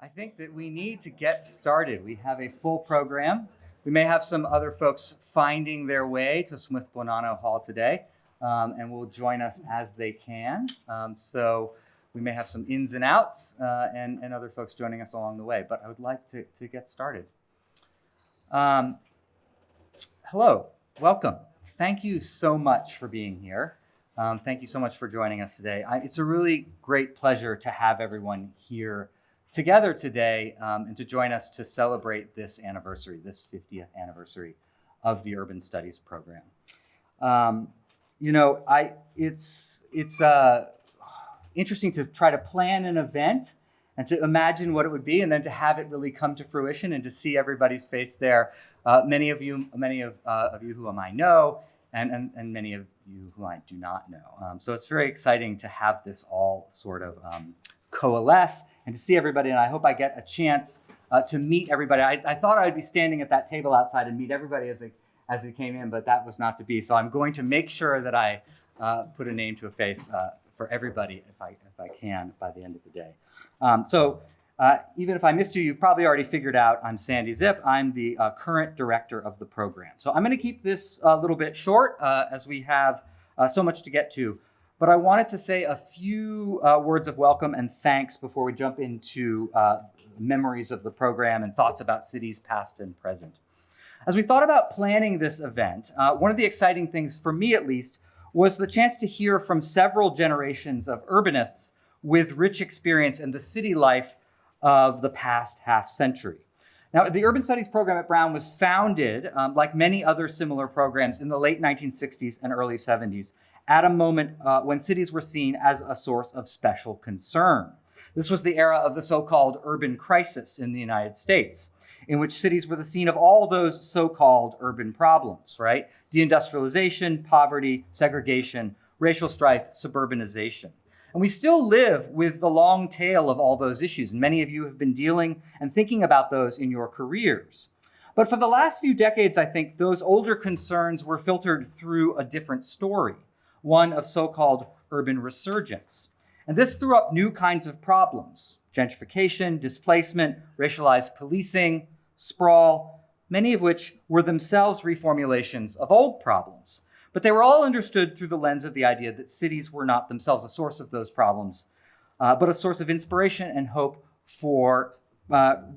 I think that we need to get started. We have a full program. We may have some other folks finding their way to Smith Bonanno Hall today, and will join us as they can. So we may have some ins and outs and other folks joining us along the way, but I would like to get started. Hello, welcome. Thank you so much for being here. Thank you so much for joining us today. It's a really great pleasure to have everyone here together today and to join us to celebrate this anniversary, this 50th anniversary of the Urban Studies program. It's interesting to try to plan an event and to imagine what it would be, and then to have it really come to fruition and to see everybody's face there. Many of you whom I know, and many of you who I do not know. So it's very exciting to have this all sort of coalesce and to see everybody. And I hope I get a chance to meet everybody. I thought I'd be standing at that table outside and meet everybody as they came in, but that was not to be. So I'm going to make sure that I put a name to a face for everybody if I can by the end of the day. Even if I missed you, you've probably already figured out I'm Sandy Zipp. I'm the current director of the program. So I'm going to keep this a little bit short as we have so much to get to. But I wanted to say a few words of welcome and thanks before we jump into memories of the program and thoughts about cities past and present. As we thought about planning this event, one of the exciting things, for me at least, was the chance to hear from several generations of urbanists with rich experience in the city life of the past half century. Now, the Urban Studies program at Brown was founded, like many other similar programs, in the late 1960s and early 70s, at a moment when cities were seen as a source of special concern. This was the era of the so-called urban crisis in the United States, in which cities were the scene of all those so-called urban problems, right? Deindustrialization, poverty, segregation, racial strife, suburbanization. And we still live with the long tail of all those issues. And many of you have been dealing and thinking about those in your careers. But for the last few decades, I think those older concerns were filtered through a different story, one of so-called urban resurgence. And this threw up new kinds of problems: gentrification, displacement, racialized policing, sprawl, many of which were themselves reformulations of old problems. But they were all understood through the lens of the idea that cities were not themselves a source of those problems, but a source of inspiration and hope for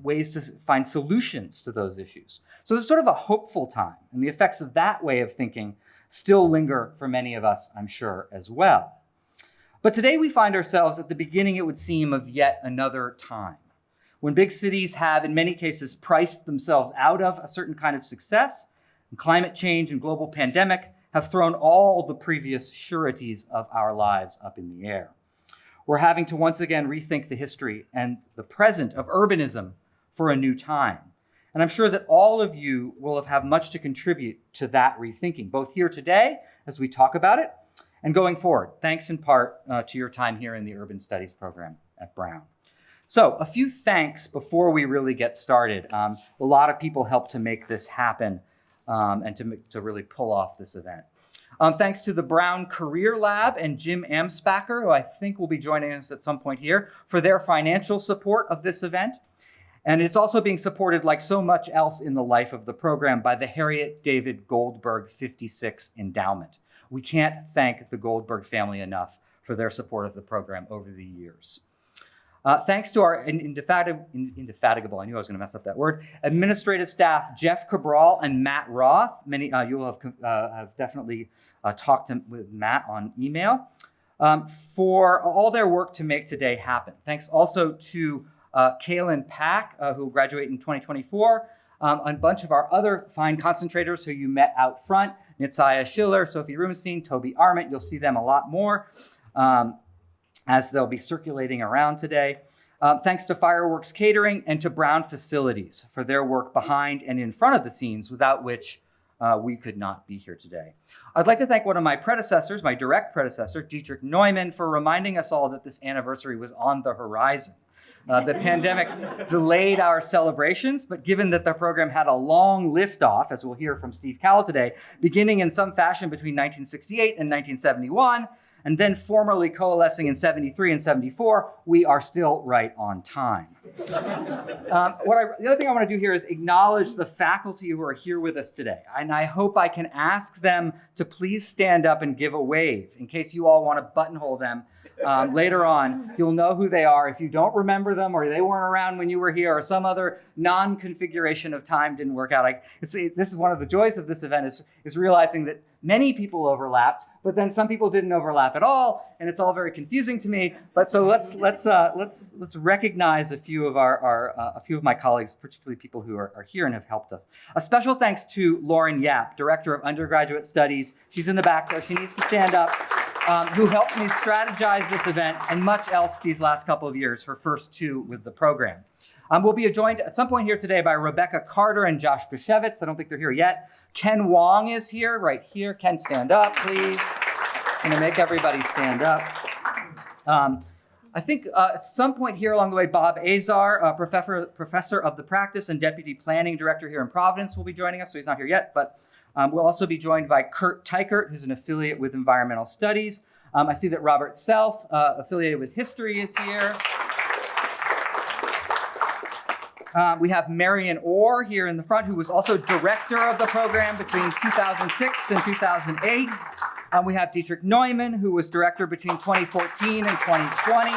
ways to find solutions to those issues. So it's sort of a hopeful time, and the effects of that way of thinking still linger for many of us, I'm sure, as well. But today we find ourselves at the beginning, it would seem, of yet another time, when big cities have, in many cases, priced themselves out of a certain kind of success, and climate change and global pandemic have thrown all the previous sureties of our lives up in the air. We're having to once again rethink the history and the present of urbanism for a new time. And I'm sure that all of you will have much to contribute to that rethinking, both here today as we talk about it, and going forward, thanks in part to your time here in the Urban Studies program at Brown. So a few thanks before we really get started. A lot of people helped to make this happen and to really pull off this event. Thanks to the Brown Career Lab and Jim Amspacher, who I think will be joining us at some point here, for their financial support of this event. And it's also being supported, like so much else in the life of the program, by the Harriet David Goldberg 56 Endowment. We can't thank the Goldberg family enough for their support of the program over the years. Thanks to our indefatigable, I knew I was going to mess up that word, administrative staff, Jeff Cabral and Matt Roth. Many you will have definitely talked with Matt on email, for all their work to make today happen. Thanks also to Kaylin Pack, who will graduate in 2024, a bunch of our other fine concentrators who you met out front, Nitzaya Schiller, Sophie Rubenstein, Toby Arment. You'll see them a lot more as they'll be circulating around today. Thanks to Fireworks Catering and to Brown Facilities for their work behind and in front of the scenes, without which we could not be here today. I'd like to thank one of my predecessors, my direct predecessor, Dietrich Neumann, for reminding us all that this anniversary was on the horizon. The pandemic delayed our celebrations, but given that the program had a long liftoff, as we'll hear from Steve Cowell today, beginning in some fashion between 1968 and 1971, and then formally coalescing in 73 and 74, we are still right on time. The other thing I want to do here is acknowledge the faculty who are here with us today. And I hope I can ask them to please stand up and give a wave in case you all want to buttonhole them. Later on, you'll know who they are. If you don't remember them or they weren't around when you were here or some other non-configuration of time didn't work out. This is one of the joys of this event is realizing that many people overlapped, but then some people didn't overlap at all, and it's all very confusing to me. But so let's recognize a few of a few of my colleagues, particularly people who are here and have helped us. A special thanks to Lauren Yap, Director of Undergraduate Studies. She's in the back there. She needs to stand up. Who helped me strategize this event and much else these last couple of years, her first two with the program. We'll be joined at some point here today by Rebecca Carter and Josh Bishevitz. I don't think they're here yet. Ken Wong is here, right here. Ken, stand up, please. I'm going to make everybody stand up. I think at some point here along the way, Bob Azar, professor of the practice and deputy planning director here in Providence, will be joining us. So he's not here yet, but we'll also be joined by Kurt Teichert, who's an affiliate with Environmental Studies. I see that Robert Self, affiliated with History, is here. We have Marion Orr here in the front, who was also director of the program between 2006 and 2008. We have Dietrich Neumann, who was director between 2014 and 2020.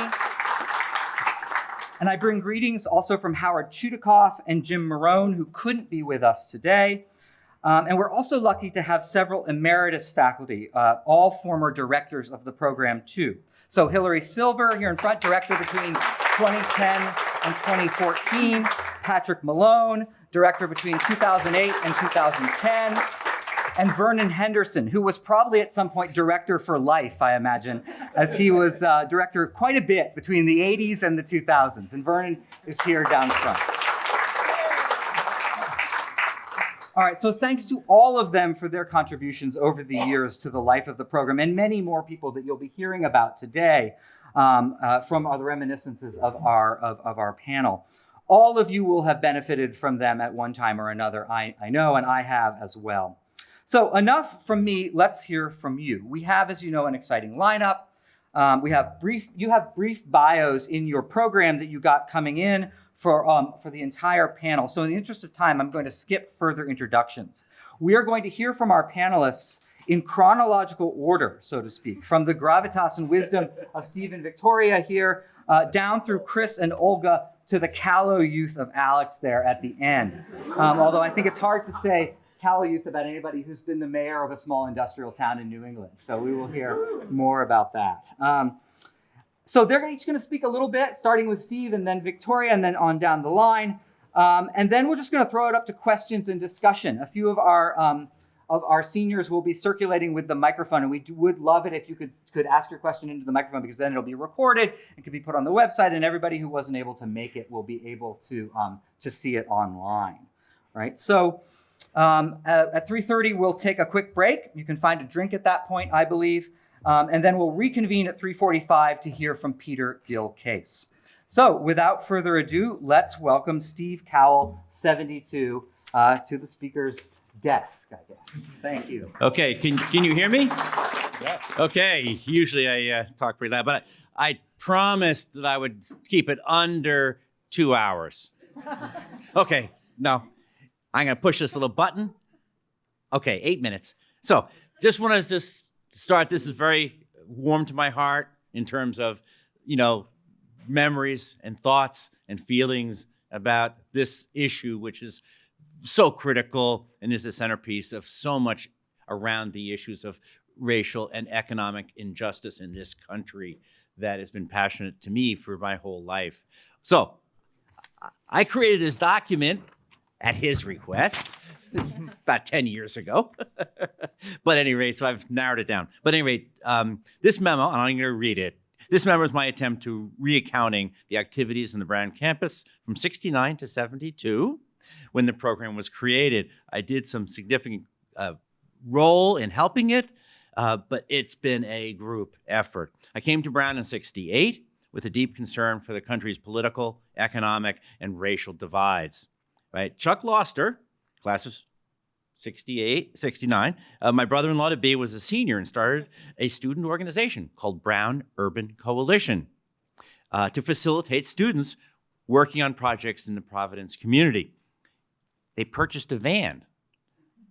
And I bring greetings also from Howard Chudikoff and Jim Marone, who couldn't be with us today. And we're also lucky to have several emeritus faculty, all former directors of the program too. So Hillary Silver here in front, director between 2010 and 2014. Patrick Malone, director between 2008 and 2010. And Vernon Henderson, who was probably at some point director for life, I imagine, as he was director quite a bit between the 80s and the 2000s. And Vernon is here down front. All right, so thanks to all of them for their contributions over the years to the life of the program, and many more people that you'll be hearing about today from the reminiscences of our panel. All of you will have benefited from them at one time or another, I know, and I have as well. So enough from me, let's hear from you. We have, as you know, an exciting lineup. You have brief bios in your program that you got coming in for the entire panel. So in the interest of time, I'm going to skip further introductions. We are going to hear from our panelists in chronological order, so to speak, from the gravitas and wisdom of Steve and Victoria here, down through Chris and Olga to the callow youth of Alex there at the end. Although I think it's hard to say callow youth about anybody who's been the mayor of a small industrial town in New England. So we will hear more about that. So they're each going to speak a little bit, starting with Steve and then Victoria and then on down the line. And then we're just going to throw it up to questions and discussion. A few of our seniors will be circulating with the microphone, and we would love it if you could ask your question into the microphone, because then it'll be recorded and can be put on the website, and everybody who wasn't able to make it will be able to see it online. Right? So at 3:30, we'll take a quick break. You can find a drink at that point, I believe. And then we'll reconvene at 3:45 to hear from Peter Gill-Case. So without further ado, let's welcome Steve Cowell, 72, to the speaker's desk, I guess. Thank you. Okay, can you hear me? Yes. Okay, usually I talk pretty loud, but I promised that I would keep it under 2 hours. Okay, no, I'm going to push this little button. Okay, 8 minutes. So just want to start. This is very warm to my heart in terms of, memories and thoughts and feelings about this issue, which is so critical and is the centerpiece of so much around the issues of racial and economic injustice in this country that has been passionate to me for my whole life. So I created this document at his request about 10 years ago. But at any rate, so I've narrowed it down. But at any rate, this memo, and I'm going to read it. This memo is my attempt to reaccounting the activities in the Brown campus from 69 to 72 when the program was created. I did some significant role in helping it, but it's been a group effort. I came to Brown in 68 with a deep concern for the country's political, economic, and racial divides. Right? Chuck Loster, class of 68, 69, my brother-in-law to be was a senior and started a student organization called Brown Urban Coalition to facilitate students working on projects in the Providence community. They purchased a van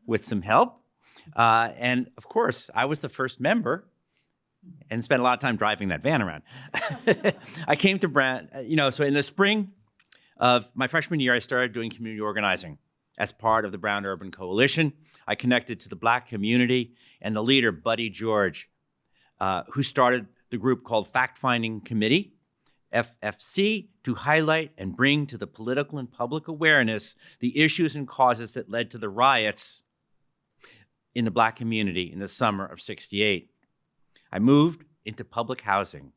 with some help. And of course, I was the first member and spent a lot of time driving that van around. I came to Brown, so in the spring of my freshman year, I started doing community organizing. As part of the Brown Urban Coalition, I connected to the Black community and the leader, Buddy George, who started the group called Fact Finding Committee, FFC, to highlight and bring to the political and public awareness the issues and causes that led to the riots in the Black community in the summer of '68. I moved into public housing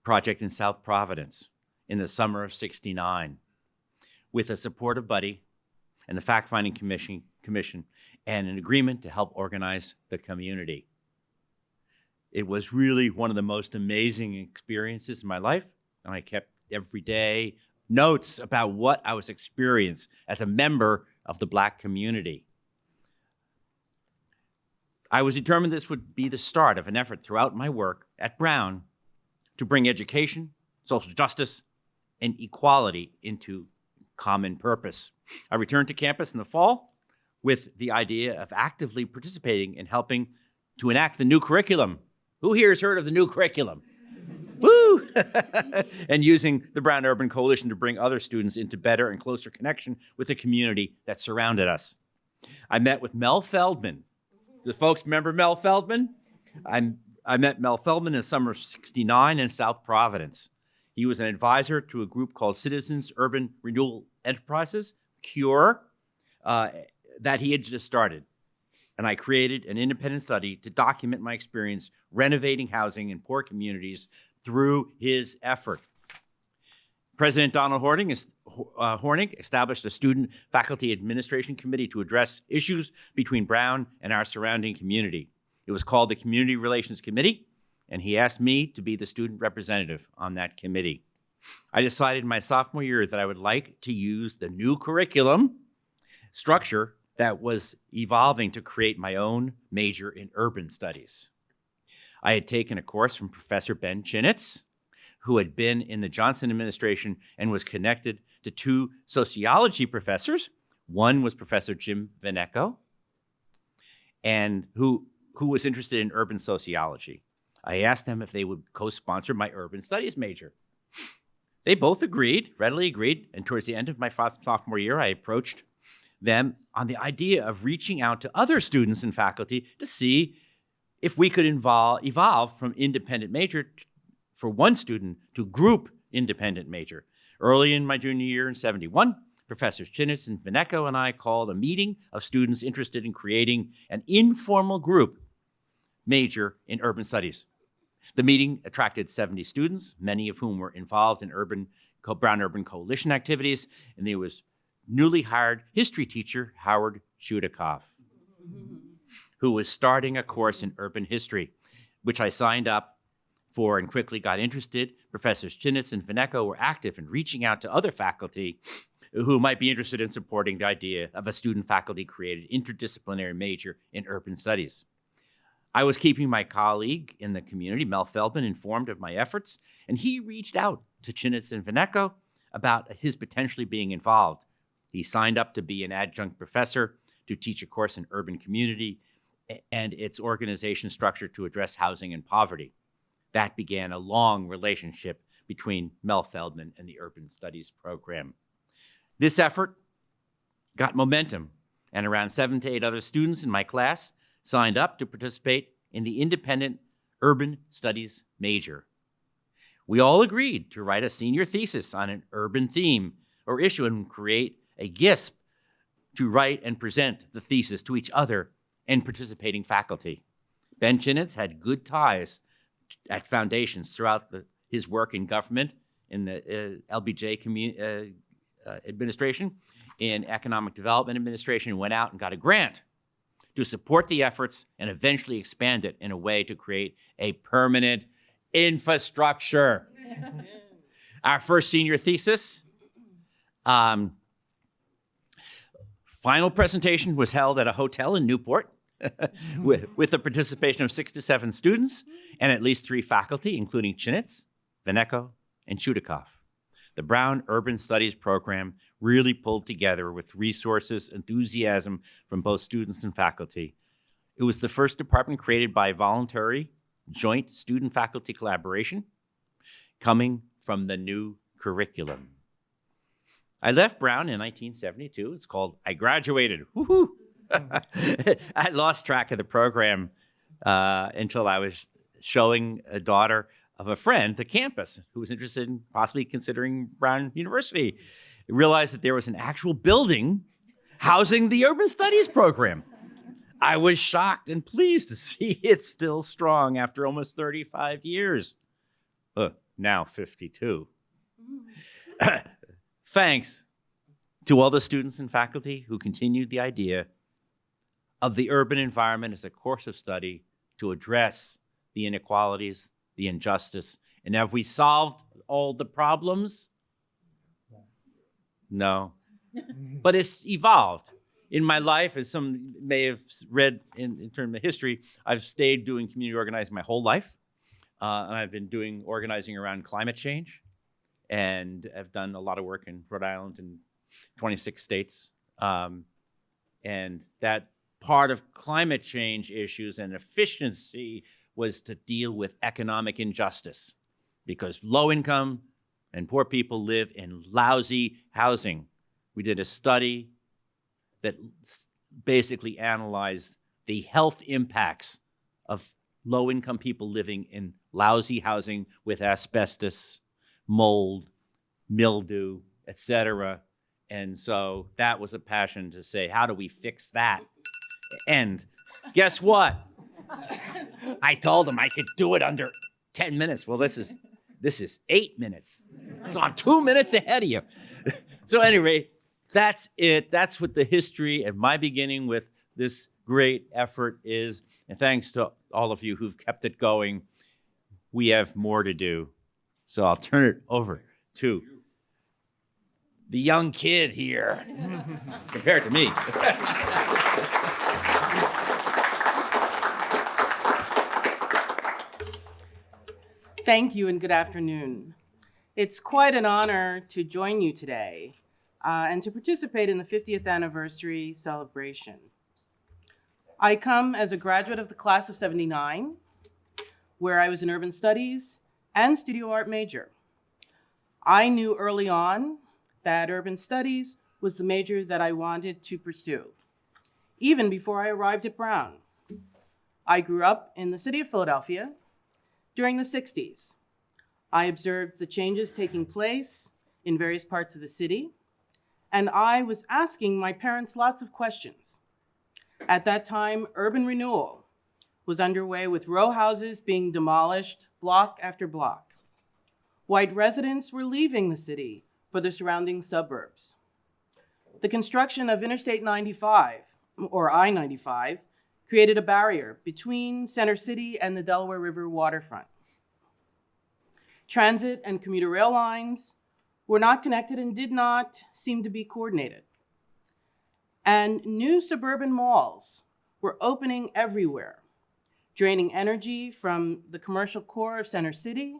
project in South Providence in the summer of '69 with the support of Buddy and the Fact Finding Commission and an agreement to help organize the community. It was really one of the most amazing experiences in my life, and I kept every day notes about what I was experiencing as a member of the Black community. I was determined this would be the start of an effort throughout my work at Brown to bring education, social justice, and equality into common purpose. I returned to campus in the fall with the idea of actively participating in helping to enact the new curriculum. Who here has heard of the new curriculum? Woo! And using the Brown Urban Coalition to bring other students into better and closer connection with the community that surrounded us. I met with Mel Feldman. The folks remember Mel Feldman? I met Mel Feldman in the summer of '69 in South Providence. He was an advisor to a group called Citizens Urban Renewal Enterprises, CURE, that he had just started. And I created an independent study to document my experience renovating housing in poor communities through his effort. President Donald Hornig established a student faculty administration committee to address issues between Brown and our surrounding community. It was called the Community Relations Committee, and he asked me to be the student representative on that committee. I decided in my sophomore year that I would like to use the new curriculum structure that was evolving to create my own major in urban studies. I had taken a course from Professor Ben Chinitz, who had been in the Johnson administration and was connected to two sociology professors. One was Professor Jim Veneco, and who was interested in urban sociology. I asked them if they would co-sponsor my urban studies major. They both readily agreed, and towards the end of my sophomore year, I approached them on the idea of reaching out to other students and faculty to see if we could evolve from independent major for one student to group independent major. Early in my junior year in '71, Professors Chinitz and Veneco and I called a meeting of students interested in creating an informal group major in urban studies. The meeting attracted 70 students, many of whom were involved in Brown Urban Coalition activities, and there was newly hired history teacher Howard Chudikoff, who was starting a course in urban history, which I signed up for and quickly got interested. Professors Chinitz and Veneco were active in reaching out to other faculty who might be interested in supporting the idea of a student-faculty created interdisciplinary major in urban studies. I was keeping my colleague in the community, Mel Feldman, informed of my efforts, and he reached out to Chinitz and Veneco about his potentially being involved. He signed up to be an adjunct professor to teach a course in urban community and its organization structure to address housing and poverty. That began a long relationship between Mel Feldman and the Urban Studies program. This effort got momentum, and around 7 to 8 other students in my class signed up to participate in the independent urban studies major. We all agreed to write a senior thesis on an urban theme or issue and create a GISP to write and present the thesis to each other and participating faculty. Ben Chinitz had good ties at foundations throughout his work in government, in the LBJ administration, in economic development administration, and went out and got a grant to support the efforts and eventually expand it in a way to create a permanent infrastructure. Our first senior thesis Final presentation was held at a hotel in Newport with the participation of 6 to 7 students and at least 3 faculty, including Chinitz, Veneko, and Chudikov. The Brown Urban Studies program really pulled together with resources, enthusiasm from both students and faculty. It was the first department created by voluntary joint student-faculty collaboration coming from the new curriculum. I left Brown in 1972. It's called I Graduated. Woohoo! I lost track of the program until I was showing a daughter of a friend the campus who was interested in possibly considering Brown University. I realized that there was an actual building housing the Urban Studies program. I was shocked and pleased to see it still strong after almost 35 years. Now 52. Thanks to all the students and faculty who continued the idea of the urban environment as a course of study to address the inequalities, the injustice. And have we solved all the problems? No. But it's evolved. In my life, as some may have read in terms of history, I've stayed doing community organizing my whole life. And I've been doing organizing around climate change. And I've done a lot of work in Rhode Island and 26 states. And that part of climate change issues and efficiency was to deal with economic injustice, because low income and poor people live in lousy housing. We did a study that basically analyzed the health impacts of low income people living in lousy housing with asbestos, mold, mildew, etc. And so that was a passion to say, how do we fix that? And guess what? I told him I could do it under 10 minutes. Well, this is 8 minutes. So I'm 2 minutes ahead of you. So anyway, that's it. That's what the history of my beginning with this great effort is. And thanks to all of you who've kept it going. We have more to do. So I'll turn it over to the young kid here compared to me. Thank you and good afternoon. It's quite an honor to join you today and to participate in the 50th anniversary celebration. I come as a graduate of the class of '79, where I was an urban studies and studio art major. I knew early on that urban studies was the major that I wanted to pursue, even before I arrived at Brown. I grew up in the city of Philadelphia during the 60s. I observed the changes taking place in various parts of the city, and I was asking my parents lots of questions. At that time, urban renewal was underway with row houses being demolished block after block. White residents were leaving the city for the surrounding suburbs. The construction of Interstate 95, or I-95, created a barrier between Center City and the Delaware River waterfront. Transit and commuter rail lines were not connected and did not seem to be coordinated. And new suburban malls were opening everywhere, draining energy from the commercial core of Center City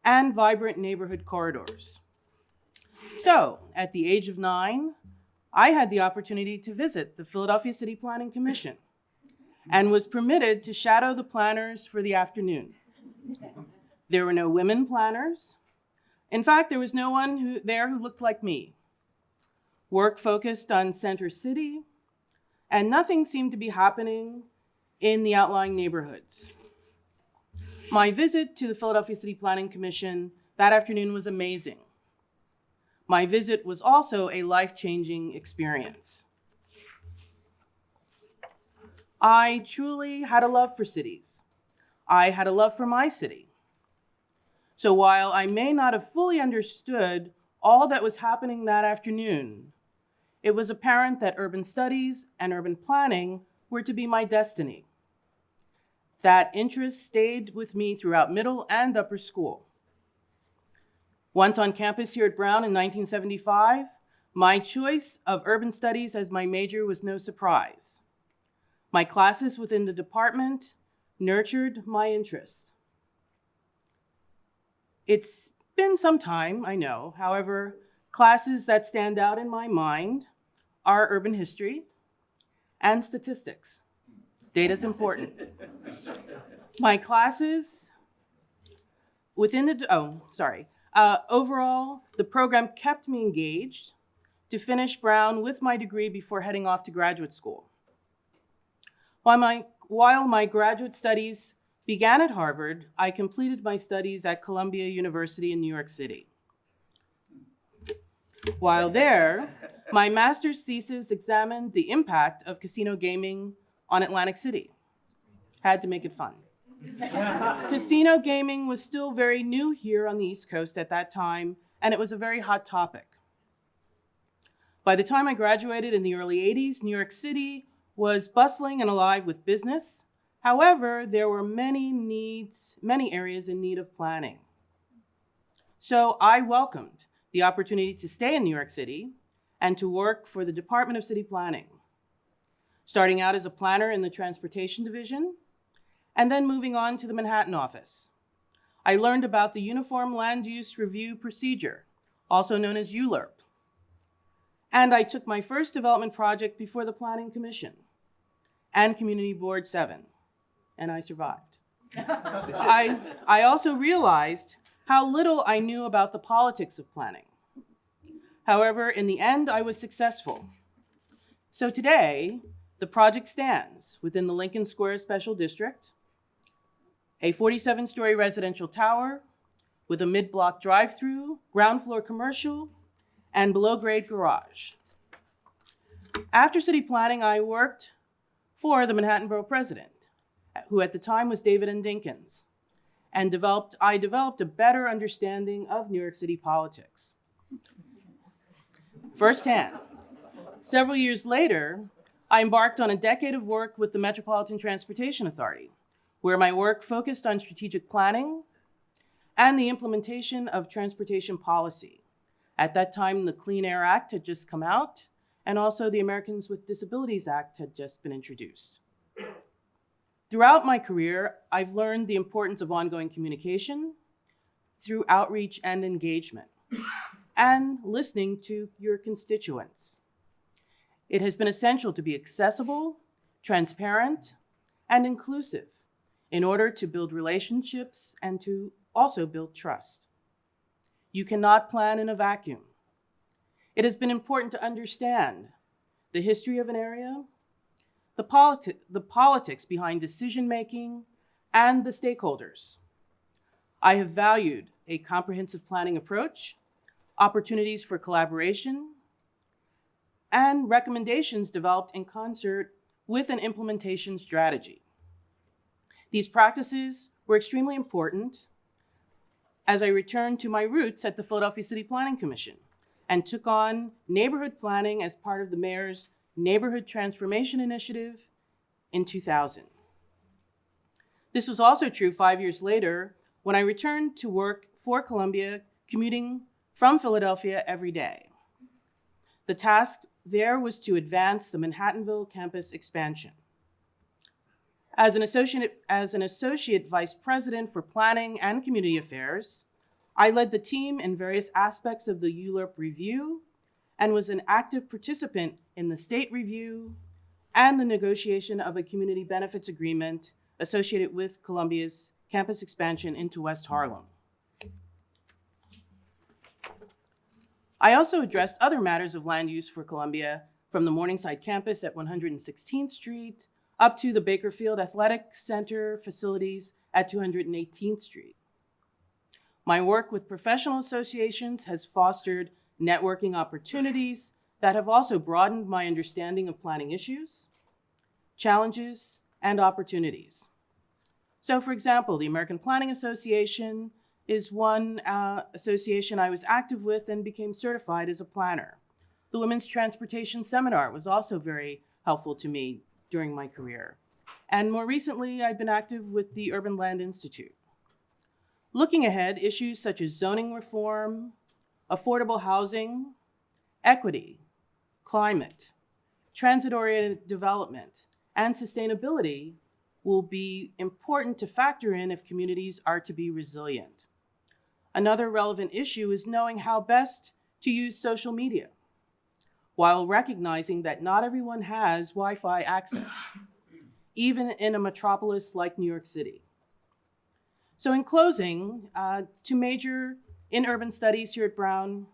and vibrant neighborhood corridors. So, at the age of 9, I had the opportunity to visit the Philadelphia City Planning Commission and was permitted to shadow the planners for the afternoon. There were no women planners. In fact, there was no one there who looked like me. Work focused on Center City, and nothing seemed to be happening in the outlying neighborhoods. My visit to the Philadelphia City Planning Commission that afternoon was amazing. My visit was also a life-changing experience. I truly had a love for cities. I had a love for my city. So while I may not have fully understood all that was happening that afternoon, it was apparent that urban studies and urban planning were to be my destiny. That interest stayed with me throughout middle and upper school. Once on campus here at Brown in 1975, My choice of urban studies as my major was no surprise. My classes within the department nurtured my interests. It's been some time, I know. However, classes that stand out in my mind are urban history and statistics. Data's important. My classes within the, overall, the program kept me engaged to finish Brown with my degree before heading off to graduate school. While my graduate studies began at Harvard, I completed my studies at Columbia University in New York City. While there, my master's thesis examined the impact of casino gaming on Atlantic City. Had to make it fun. Casino gaming was still very new here on the East Coast at that time, and it was a very hot topic. By the time I graduated in the early 80s, New York City was bustling and alive with business. However, there were many areas in need of planning. So I welcomed the opportunity to stay in New York City and to work for the Department of City Planning, starting out as a planner in the Transportation Division, and then moving on to the Manhattan office. I learned about the Uniform Land Use Review Procedure, also known as ULURP. And I took my first development project before the Planning Commission and Community Board 7, and I survived. I also realized how little I knew about the politics of planning. However, in the end, I was successful. So today, the project stands within the Lincoln Square Special District, a 47-story residential tower with a mid-block drive-through, ground floor commercial, and below-grade garage. After city planning, I worked for the Manhattan Borough President, who at the time was David N. Dinkins, and I developed a better understanding of New York City politics. Firsthand. Several years later, I embarked on a decade of work with the Metropolitan Transportation Authority, where my work focused on strategic planning and the implementation of transportation policy. At that time, the Clean Air Act had just come out, and also the Americans with Disabilities Act had just been introduced. Throughout my career, I've learned the importance of ongoing communication through outreach and engagement, and listening to your constituents. It has been essential to be accessible, transparent, and inclusive in order to build relationships and to also build trust. You cannot plan in a vacuum. It has been important to understand the history of an area, the politics behind decision-making, and the stakeholders. I have valued a comprehensive planning approach, opportunities for collaboration, and recommendations developed in concert with an implementation strategy. These practices were extremely important as I returned to my roots at the Philadelphia City Planning Commission and took on neighborhood planning as part of the mayor's Neighborhood Transformation Initiative in 2000. This was also true 5 years later when I returned to work for Columbia, commuting from Philadelphia every day. The task there was to advance the Manhattanville campus expansion. As an associate vice president for planning and community affairs, I led the team in various aspects of the ULURP review and was an active participant in the state review and the negotiation of a community benefits agreement associated with Columbia's campus expansion into West Harlem. I also addressed other matters of land use for Columbia, from the Morningside campus at 116th Street up to the Bakerfield Athletic Center facilities at 218th Street. My work with professional associations has fostered networking opportunities that have also broadened my understanding of planning issues, challenges, and opportunities. So, for example, the American Planning Association is one association I was active with and became certified as a planner. The Women's Transportation Seminar was also very helpful to me during my career. And more recently, I've been active with the Urban Land Institute. Looking ahead, issues such as zoning reform, affordable housing, Equity, climate, transit-oriented development, and sustainability will be important to factor in if communities are to be resilient. Another relevant issue is knowing how best to use social media, while recognizing that not everyone has Wi-Fi access, even in a metropolis like New York City. So in closing, to major in urban studies here at Brown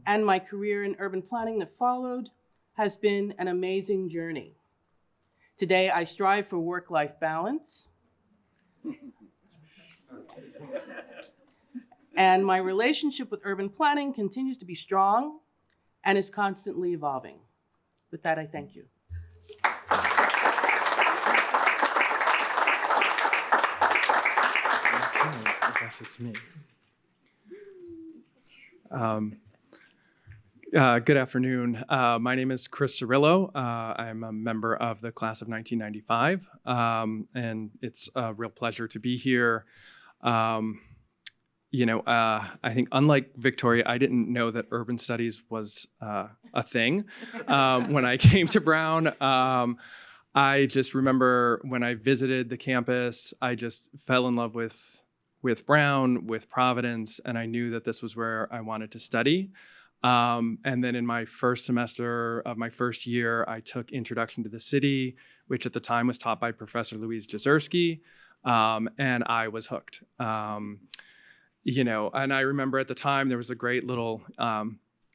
and my career in urban planning that followed has been an amazing journey. Today, I strive for work-life balance, and my relationship with urban planning continues to be strong and is constantly evolving. With that, I thank you. I guess it's me. Good afternoon. My name is Chris Cirillo. I'm a member of the class of 1995, and it's a real pleasure to be here. I think unlike Victoria, I didn't know that urban studies was a thing when I came to Brown. I just remember when I visited the campus, I just fell in love with Brown, with Providence, and I knew that this was where I wanted to study. And then in my first semester of my first year, I took Introduction to the City, which at the time was taught by Professor Louise Jezierski, and I was hooked. And I remember at the time there was a great little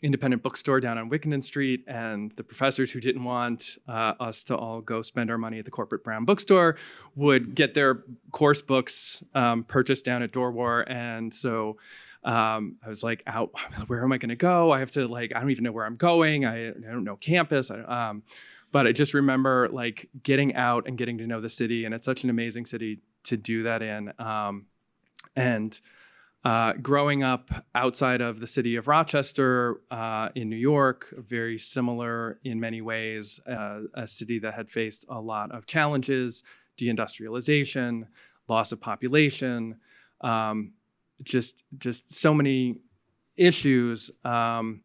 independent bookstore down on Wickenden Street, and the professors who didn't want us to all go spend our money at the corporate Brown bookstore would get their course books purchased down at Dorwar. And so I was like, where am I going to go? I don't even know where I'm going. I don't know campus. But I just remember getting out and getting to know the city, and it's such an amazing city to do that in. Growing up outside of the city of Rochester in New York, very similar in many ways, a city that had faced a lot of challenges, deindustrialization, loss of population, just so many issues. And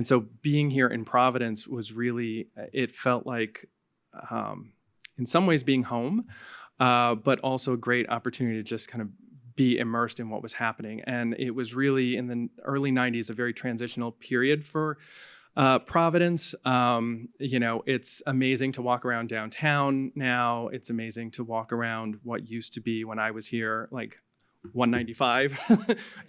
so being here in Providence was really, it felt like in some ways being home, but also a great opportunity to just kind of be immersed in what was happening. And it was really in the early 90s, a very transitional period for Providence. It's amazing to walk around downtown now. It's amazing to walk around what used to be, when I was here, 195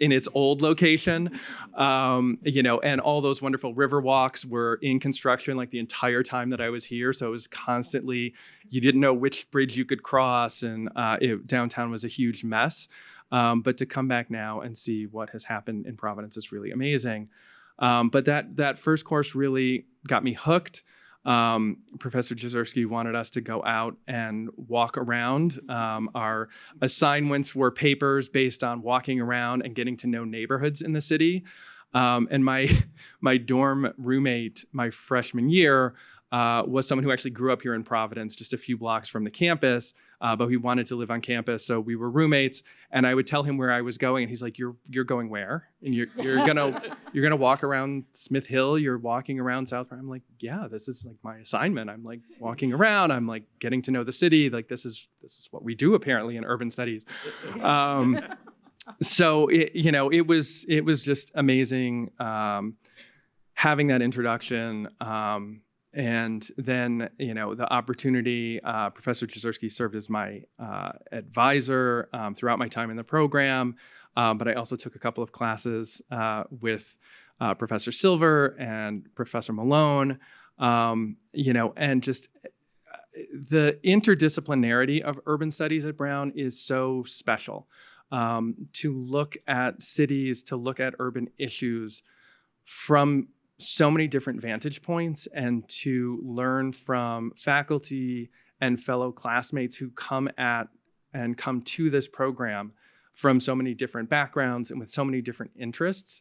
in its old location. And all those wonderful river walks were in construction the entire time that I was here. So it was constantly, you didn't know which bridge you could cross, and downtown was a huge mess. But to come back now and see what has happened in Providence is really amazing. But that first course really got me hooked. Professor Jezierski wanted us to go out and walk around. Our assignments were papers based on walking around and getting to know neighborhoods in the city. And my dorm roommate, my freshman year, was someone who actually grew up here in Providence, just a few blocks from the campus, but he wanted to live on campus, so we were roommates. And I would tell him where I was going, and he's like, "You're going where? And you're gonna walk around Smith Hill? You're walking around South Park?" I'm like, "Yeah, this is my assignment. I'm walking around. I'm getting to know the city. This is what we do apparently in urban studies." So it was just amazing having that introduction. And then, the opportunity, Professor Jezierski served as my advisor throughout my time in the program, but I also took a couple of classes with Professor Silver and Professor Malone, and just the interdisciplinarity of urban studies at Brown is so special. To look at cities, to look at urban issues from so many different vantage points, and to learn from faculty and fellow classmates who come to this program from so many different backgrounds and with so many different interests,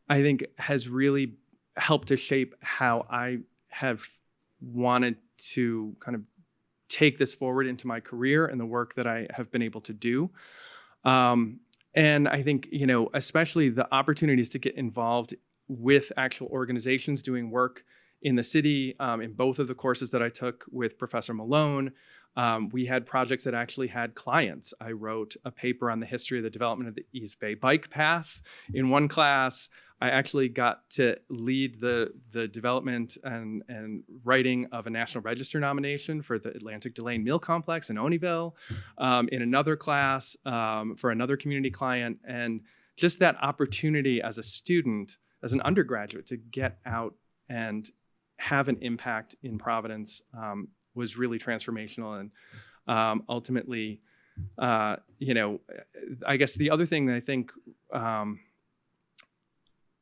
I think has really helped to shape how I have wanted to kind of take this forward into my career and the work that I have been able to do. And I think, especially the opportunities to get involved with actual organizations doing work in the city. In both of the courses that I took with Professor Malone, we had projects that actually had clients. I wrote a paper on the history of the development of the East Bay Bike Path in one class. I actually got to lead the development and writing of a National Register nomination for the Atlantic Delane Mill Complex in Oneyville in another class for another community client. And just that opportunity as a student, as an undergraduate, to get out and have an impact in Providence was really transformational. And ultimately, I guess the other thing that I think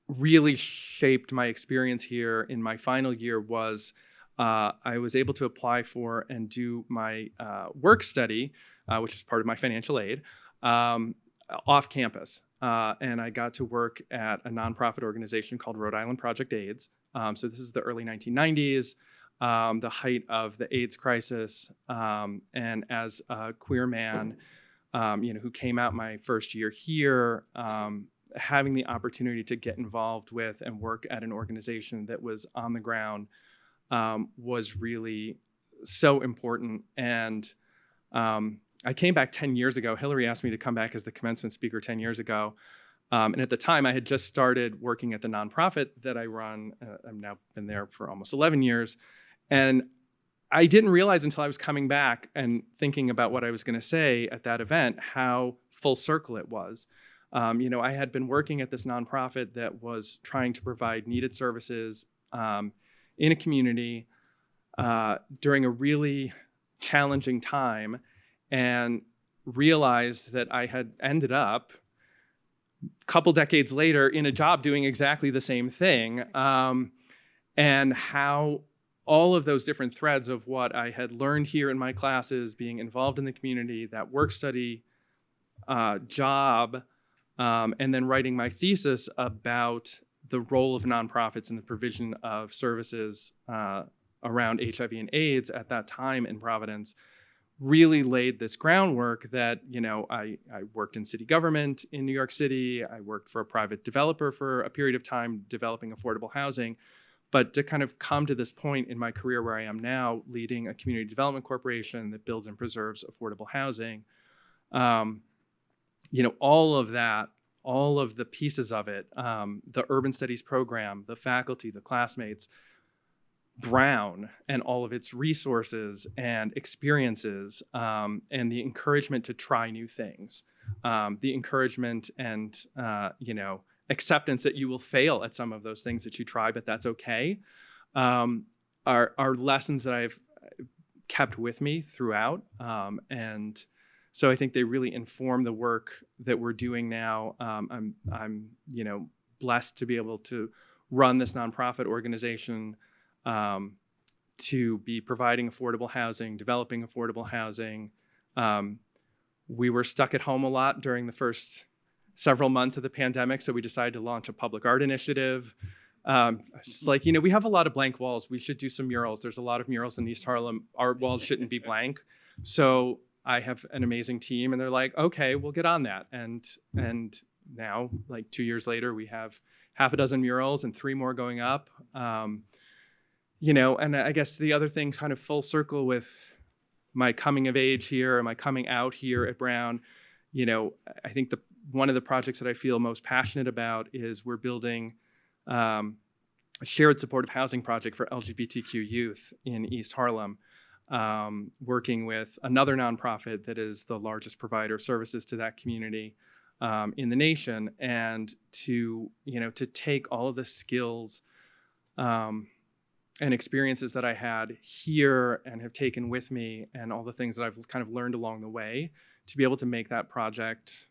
really shaped my experience here in my final year was I was able to apply for and do my work study, which is part of my financial aid, off campus. And I got to work at a nonprofit organization called Rhode Island Project AIDS. So this is the early 1990s, the height of the AIDS crisis. And as a queer man, who came out my first year here, having the opportunity to get involved with and work at an organization that was on the ground was really so important. And I came back 10 years ago. Hillary asked me to come back as the commencement speaker 10 years ago. And at the time, I had just started working at the nonprofit that I run. I've now been there for almost 11 years. And I didn't realize until I was coming back and thinking about what I was going to say at that event, how full circle it was. I had been working at this nonprofit that was trying to provide needed services in a community during a really challenging time, and realized that I had ended up a couple decades later in a job doing exactly the same thing, and how all of those different threads of what I had learned here in my classes, being involved in the community, that work study job, and then writing my thesis about the role of nonprofits in the provision of services around HIV and AIDS at that time in Providence, really laid this groundwork that, I worked in city government in New York City. I worked for a private developer for a period of time developing affordable housing. But to kind of come to this point in my career where I am now, leading a community development corporation that builds and preserves affordable housing, all of that, all of the pieces of it, the urban studies program, the faculty, the classmates, Brown and all of its resources and experiences, and the encouragement to try new things, the encouragement and, acceptance that you will fail at some of those things that you try, but that's okay, are lessons that I've kept with me throughout. And so I think they really inform the work that we're doing now. I'm blessed to be able to run this nonprofit organization, to be providing affordable housing, developing affordable housing. We were stuck at home a lot during the first several months of the pandemic, so we decided to launch a public art initiative. Just like, we have a lot of blank walls. We should do some murals. There's a lot of murals in East Harlem. Art walls shouldn't be blank. So I have an amazing team, and they're like, okay, we'll get on that. And now, like 2 years later, we have half a dozen murals and 3 more going up. And I guess the other thing, kind of full circle with my coming of age here and my coming out here at Brown, I think one of the projects that I feel most passionate about is we're building a shared supportive housing project for LGBTQ youth in East Harlem, working with another nonprofit that is the largest provider of services to that community in the nation, and to take all of the skills and experiences that I had here and have taken with me, and all the things that I've kind of learned along the way, to be able to make that project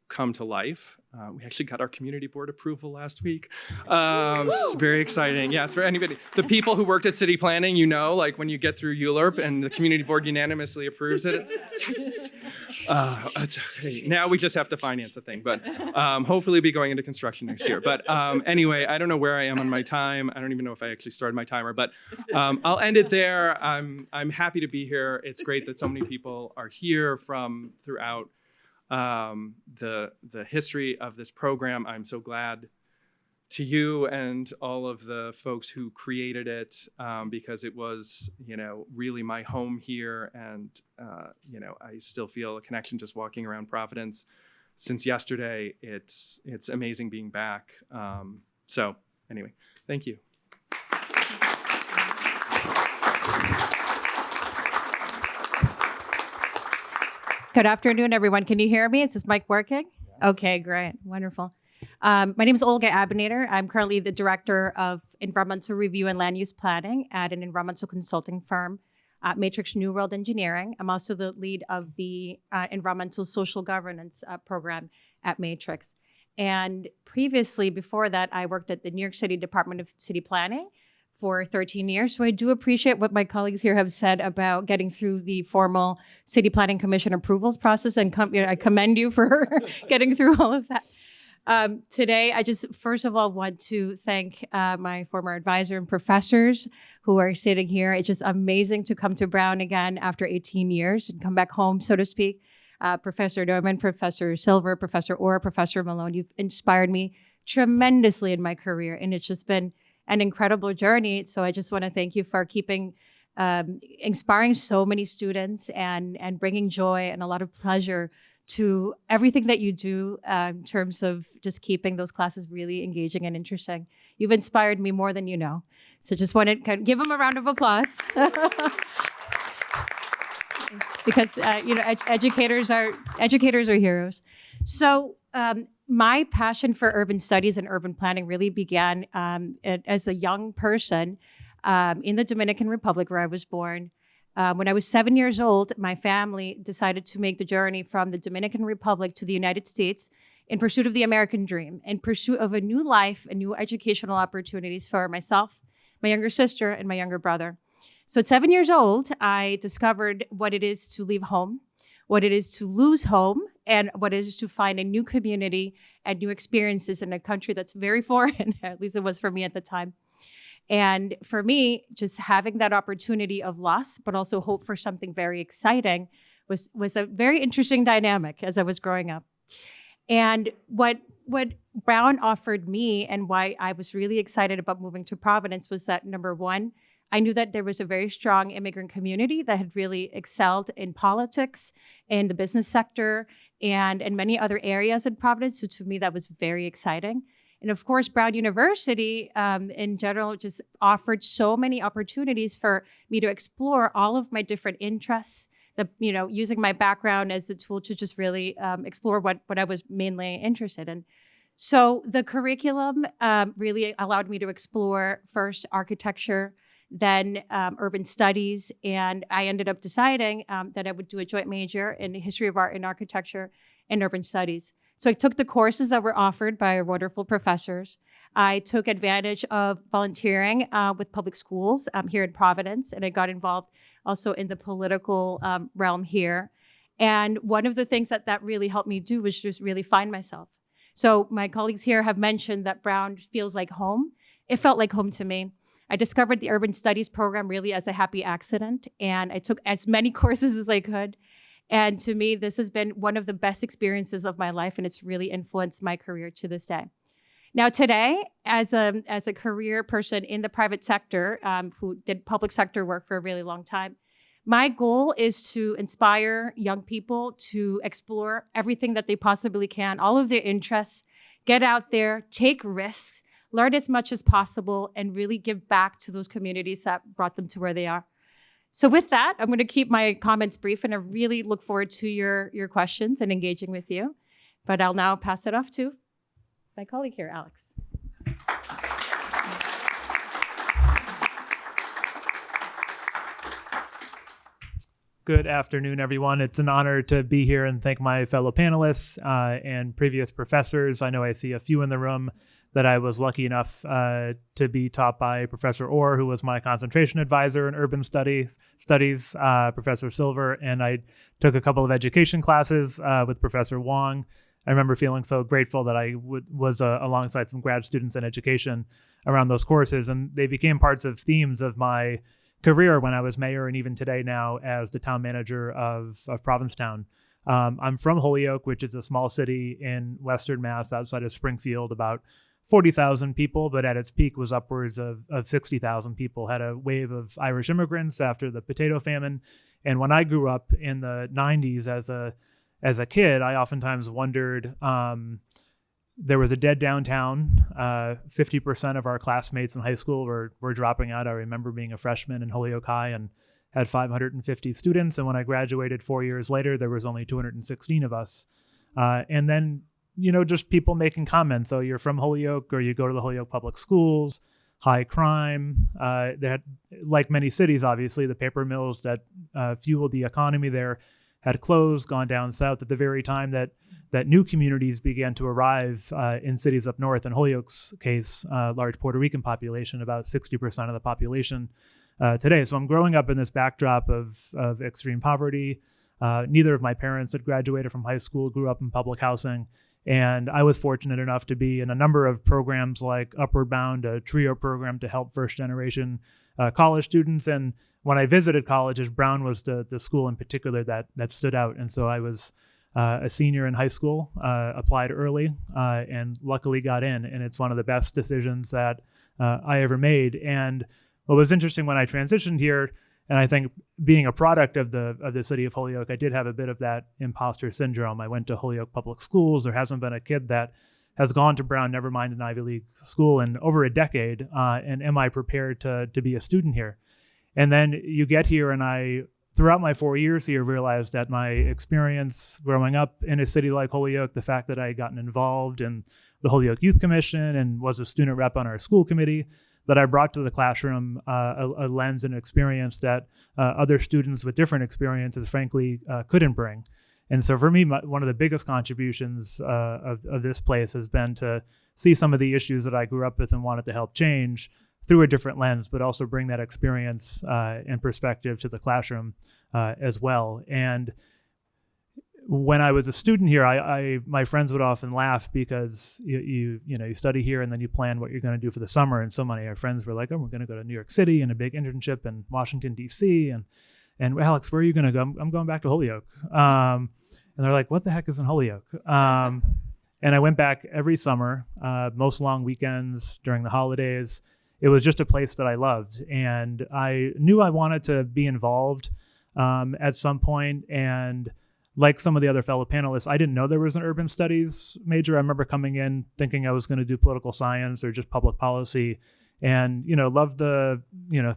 come to life. We actually got our community board approval last week. It's very exciting. Yeah, it's for anybody. The people who worked at city planning, like when you get through ULURP and the community board unanimously approves it, it's okay. Now we just have to finance the thing, but hopefully be going into construction next year. But anyway, I don't know where I am on my time. I don't even know if I actually started my timer, but I'll end it there. I'm happy to be here. It's great that so many people are here from throughout the history of this program. I'm so glad to you and all of the folks who created it, because it was, really my home here. And, I still feel a connection just walking around Providence since yesterday. It's amazing being back. So anyway, thank you. Good afternoon, everyone. Can you hear me? Is this mic working? Okay, great. Wonderful. My name is Olga Abinader. I'm currently the Director of Environmental Review and Land Use Planning at an environmental consulting firm, Matrix New World Engineering. I'm also the lead of the Environmental Social Governance program at Matrix. And previously, before that, I worked at the New York City Department of City Planning for 13 years. So I do appreciate what my colleagues here have said about getting through the formal City Planning Commission approvals process. And I commend you for getting through all of that. Today, I just first of all want to thank my former advisor and professors who are sitting here. It's just amazing to come to Brown again after 18 years and come back home, so to speak. Professor Neumann, Professor Silver, Professor Orr, Professor Malone, you've inspired me tremendously in my career, and it's just been an incredible journey. So I just want to thank you for keeping inspiring so many students and bringing joy and a lot of pleasure to everything that you do in terms of just keeping those classes really engaging and interesting. You've inspired me more than you know. So just want to give them a round of applause. Because educators are heroes. So my passion for urban studies and urban planning really began as a young person in the Dominican Republic, where I was born. When I was 7 years old, my family decided to make the journey from the Dominican Republic to the United States in pursuit of the American dream, in pursuit of a new life and new educational opportunities for myself, my younger sister, and my younger brother. So at 7 years old, I discovered what it is to leave home, what it is to lose home, and what it is to find a new community and new experiences in a country that's very foreign, at least it was for me at the time. And for me, just having that opportunity of loss, but also hope for something very exciting was a very interesting dynamic as I was growing up. And what Brown offered me and why I was really excited about moving to Providence was that, number one, I knew that there was a very strong immigrant community that had really excelled in politics, in the business sector, and in many other areas in Providence. So to me, that was very exciting. And of course, Brown University in general just offered so many opportunities for me to explore all of my different interests, using my background as a tool to just really explore what I was mainly interested in. So the curriculum really allowed me to explore first architecture, then urban studies, and I ended up deciding that I would do a joint major in history of art and architecture and urban studies. So I took the courses that were offered by wonderful professors. I took advantage of volunteering with public schools here in Providence, and I got involved also in the political realm here. And one of the things that really helped me do was just really find myself. So my colleagues here have mentioned that Brown feels like home. It felt like home to me. I discovered the urban studies program really as a happy accident, and I took as many courses as I could. And to me, this has been one of the best experiences of my life, and it's really influenced my career to this day. Now, today, as a career person in the private sector who did public sector work for a really long time, my goal is to inspire young people to explore everything that they possibly can, all of their interests, get out there, take risks, learn as much as possible, and really give back to those communities that brought them to where they are. So with that, I'm going to keep my comments brief, and I really look forward to your questions and engaging with you. But I'll now pass it off to my colleague here, Alex. Good afternoon, everyone. It's an honor to be here and thank my fellow panelists and previous professors. I know I see a few in the room that I was lucky enough to be taught by Professor Orr, who was my concentration advisor in urban studies, Professor Silver, and I took a couple of education classes with Professor Wong. I remember feeling so grateful that I was alongside some grad students in education around those courses, and they became parts of themes of my career when I was mayor, and even today now as the town manager of Provincetown. I'm from Holyoke, which is a small city in Western Mass outside of Springfield, about 40,000 people, but at its peak was upwards of 60,000 people. Had a wave of Irish immigrants after the potato famine. And when I grew up in the 90s as a kid, I oftentimes wondered, there was a dead downtown. 50% of our classmates in high school were dropping out. I remember being a freshman in Holyoke High and had 550 students. And when I graduated 4 years later, there was only 216 of us. And then, just people making comments. So you're from Holyoke, or you go to the Holyoke Public Schools, high crime. That, like many cities, obviously, the paper mills that fueled the economy there had closed, gone down south at the very time that new communities began to arrive in cities up north. In Holyoke's case, large Puerto Rican population, about 60% of the population today. So I'm growing up in this backdrop of extreme poverty. Neither of my parents had graduated from high school, grew up in public housing. And I was fortunate enough to be in a number of programs like Upward Bound, a TRIO program to help first generation college students. And when I visited colleges, Brown was the school in particular that stood out. And so I was a senior in high school, applied early, and luckily got in. And it's one of the best decisions that I ever made. And what was interesting when I transitioned here, and I think being a product of the city of Holyoke, I did have a bit of that imposter syndrome. I went to Holyoke Public Schools. There hasn't been a kid that has gone to Brown, never mind an Ivy League school, in over a decade. And am I prepared to be a student here? And then you get here, and I, throughout my 4 years here, realized that my experience growing up in a city like Holyoke, the fact that I had gotten involved in the Holyoke Youth Commission and was a student rep on our school committee, that I brought to the classroom a lens and experience that other students with different experiences, frankly, couldn't bring. And so for me, one of the biggest contributions of this place has been to see some of the issues that I grew up with and wanted to help change through a different lens, but also bring that experience and perspective to the classroom as well. And when I was a student here, my friends would often laugh because you study here and then you plan what you're going to do for the summer. And so many of our friends were like, "Oh, we're going to go to New York City and a big internship in Washington, D.C. And Alex, where are you going to go?" I'm going back to Holyoke. And they're like, "What the heck is in Holyoke?" And I went back every summer, most long weekends during the holidays. It was just a place that I loved. And I knew I wanted to be involved at some point. And like some of the other fellow panelists, I didn't know there was an urban studies major. I remember coming in thinking I was going to do political science or just public policy, and loved the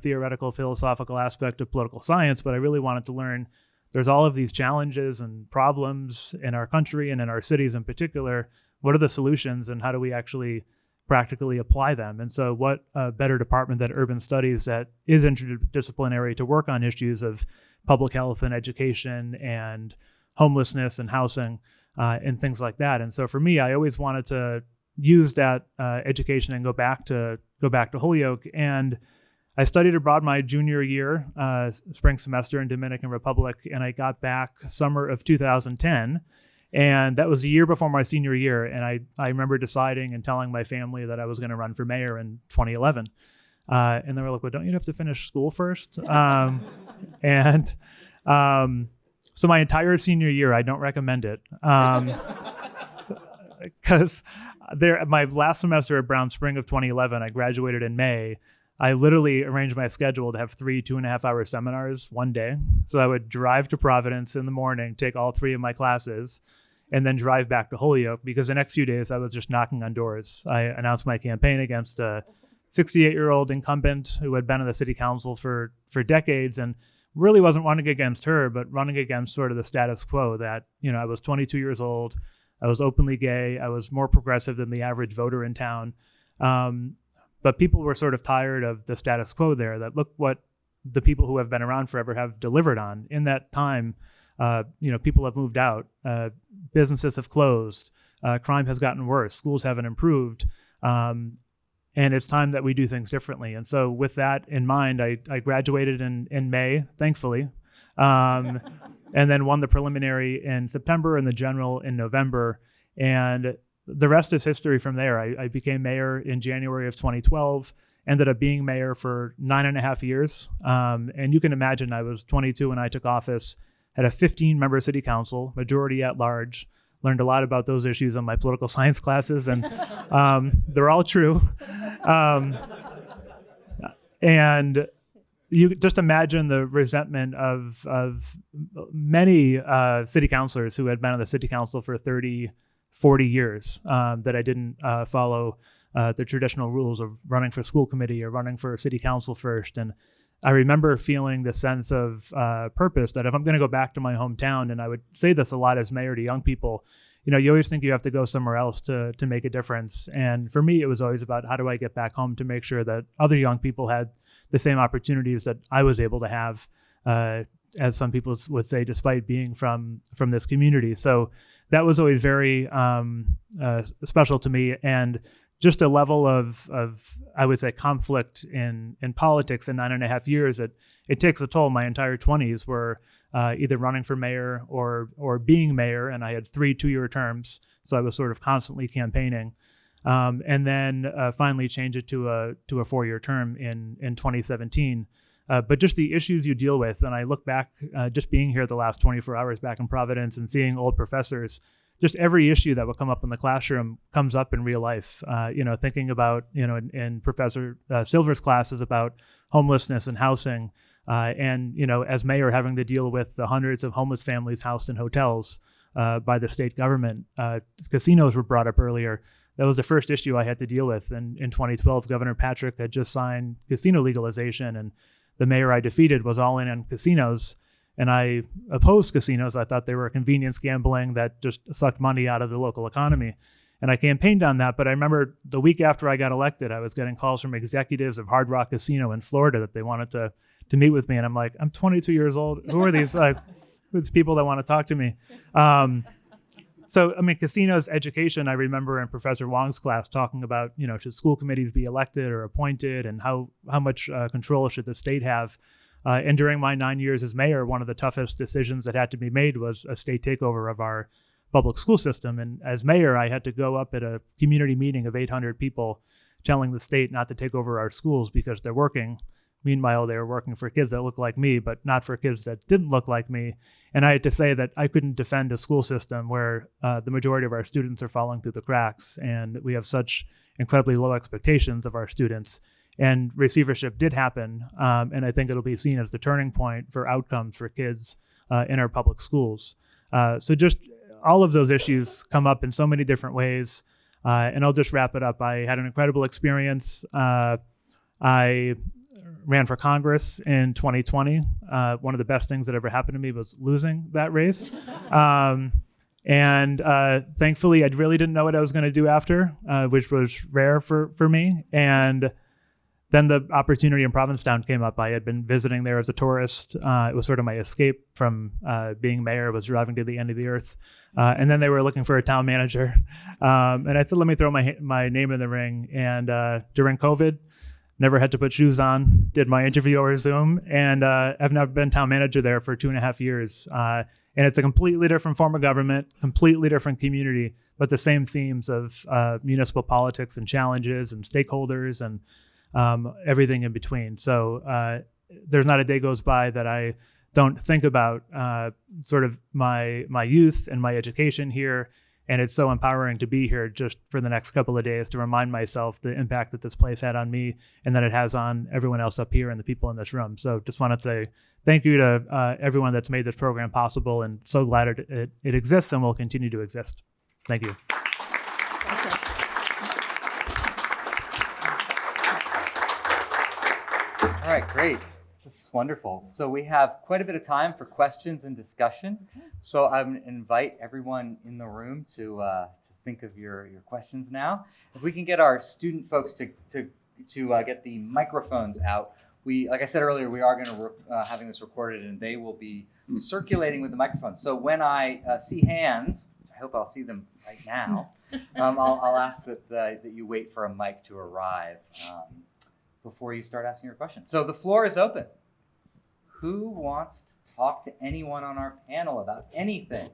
theoretical, philosophical aspect of political science. But I really wanted to learn there's all of these challenges and problems in our country and in our cities in particular. What are the solutions, and how do we actually practically apply them? And so what a better department than urban studies that is interdisciplinary to work on issues of public health and education and homelessness and housing and things like that. And so for me, I always wanted to use that education and go back to Holyoke. And I studied abroad my junior year, spring semester in Dominican Republic, and I got back summer of 2010. And that was a year before my senior year. And I remember deciding and telling my family that I was going to run for mayor in 2011. And they were like, "Well, don't you have to finish school first?" So my entire senior year, I don't recommend it, because my last semester at Brown, spring of 2011, I graduated in May. I literally arranged my schedule to have 3 2.5-hour seminars one day. So I would drive to Providence in the morning, take all 3 of my classes, and then drive back to Holyoke, because the next few days I was just knocking on doors. I announced my campaign against a 68-year-old incumbent who had been on the city council for decades, and really wasn't running against her, but running against sort of the status quo that, I was 22 years old, I was openly gay, I was more progressive than the average voter in town. But people were sort of tired of the status quo there, that look what the people who have been around forever have delivered on. In that time, people have moved out, businesses have closed, crime has gotten worse, schools haven't improved. And it's time that we do things differently. And so with that in mind, I graduated in May, thankfully, and then won the preliminary in September and the general in November. And the rest is history from there. I became mayor in January of 2012, ended up being mayor for 9.5 years. And you can imagine I was 22 when I took office, had a 15-member city council, majority at large, learned a lot about those issues in my political science classes, and they're all true. And you just imagine the resentment of many city councilors who had been on the city council for 30, 40 years that I didn't follow the traditional rules of running for school committee or running for city council first. And I remember feeling this sense of purpose that if I'm going to go back to my hometown, and I would say this a lot as mayor to young people, you always think you have to go somewhere else to make a difference. And for me, it was always about how do I get back home to make sure that other young people had the same opportunities that I was able to have, as some people would say, despite being from this community. So that was always very special to me. And just a level of I would say conflict in politics in 9.5 years, it takes a toll. My entire 20s were either running for mayor or being mayor, and I had 3 2-year terms, so I was sort of constantly campaigning, and then finally changed it to a 4-year term in 2017. But just the issues you deal with, and I look back, just being here the last 24 hours back in Providence and seeing old professors, just every issue that would come up in the classroom comes up in real life. Thinking about, in Professor Silver's classes about homelessness and housing, and, as mayor, having to deal with the hundreds of homeless families housed in hotels by the state government. Casinos were brought up earlier. That was the first issue I had to deal with. And in 2012, Governor Patrick had just signed casino legalization, and the mayor I defeated was all in on casinos. And I opposed casinos. I thought they were convenience gambling that just sucked money out of the local economy. And I campaigned on that. But I remember the week after I got elected, I was getting calls from executives of Hard Rock Casino in Florida that they wanted to meet with me. And I'm like, I'm 22 years old. Who are these these people that want to talk to me? So, casinos education, I remember in Professor Wong's class talking about, should school committees be elected or appointed, and how much control should the state have? And during my 9 years as mayor, one of the toughest decisions that had to be made was a state takeover of our public school system. And as mayor, I had to go up at a community meeting of 800 people telling the state not to take over our schools because they're working. Meanwhile, they were working for kids that looked like me, but not for kids that didn't look like me. And I had to say that I couldn't defend a school system where the majority of our students are falling through the cracks, and we have such incredibly low expectations of our students. And receivership did happen, and I think it'll be seen as the turning point for outcomes for kids in our public schools. So just all of those issues come up in so many different ways, and I'll just wrap it up. I had an incredible experience. I ran for Congress in 2020. One of the best things that ever happened to me was losing that race. And thankfully, I really didn't know what I was going to do after, which was rare for me. And then the opportunity in Provincetown came up. I had been visiting there as a tourist. It was sort of my escape from being mayor, was driving to the end of the earth. And then they were looking for a town manager. And I said, let me throw my name in the ring. And during COVID, never had to put shoes on, did my interview over Zoom, and I've now been town manager there for 2.5 years. And it's a completely different form of government, completely different community, but the same themes of municipal politics and challenges and stakeholders and everything in between. So there's not a day goes by that I don't think about sort of my youth and my education here. And it's so empowering to be here just for the next couple of days to remind myself the impact that this place had on me and that it has on everyone else up here and the people in this room. So just wanted to say thank you to everyone that's made this program possible, and so glad it exists and will continue to exist. Thank you. All right, great. This is wonderful. So we have quite a bit of time for questions and discussion. So I'm going to invite everyone in the room to think of your questions now. If we can get our student folks to get the microphones out. Like I said earlier, we are going to having this recorded, and they will be circulating with the microphones. So when I see hands, I hope I'll see them right now, I'll ask that you wait for a mic to arrive before you start asking your question. So the floor is open. Who wants to talk to anyone on our panel about anything?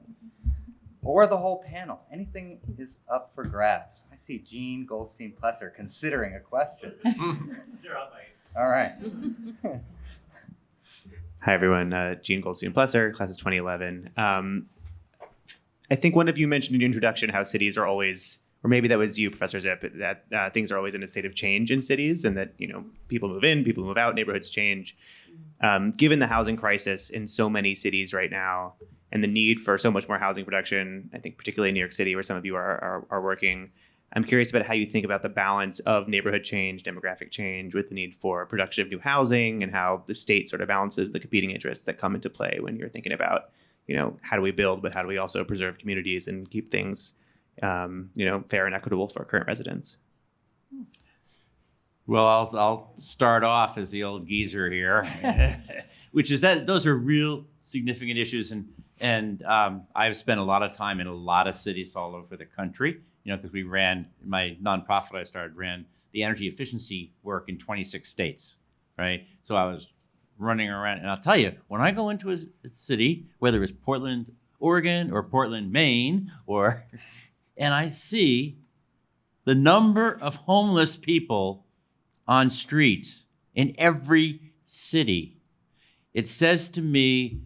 Or the whole panel? Anything is up for grabs. I see Jean Goldstein-Plesser considering a question. All right. Hi, everyone. Jean Goldstein-Plesser, class of 2011. I think one of you mentioned in your introduction how cities are always, or maybe that was you, Professor Zipp, that things are always in a state of change in cities, and that people move in, people move out, neighborhoods change. Given the housing crisis in so many cities right now, and the need for so much more housing production, I think particularly in New York City, where some of you are working, I'm curious about how you think about the balance of neighborhood change, demographic change, with the need for production of new housing, and how the state sort of balances the competing interests that come into play when you're thinking about, how do we build, but how do we also preserve communities and keep things, fair and equitable for current residents? Well, I'll start off as the old geezer here, which is that those are real significant issues, and I've spent a lot of time in a lot of cities all over the country. Because we ran my nonprofit I started ran the energy efficiency work in 26 states, right? So I was running around, and I'll tell you, when I go into a city, whether it's Portland, Oregon, or Portland, Maine, and I see the number of homeless people on streets in every city, it says to me,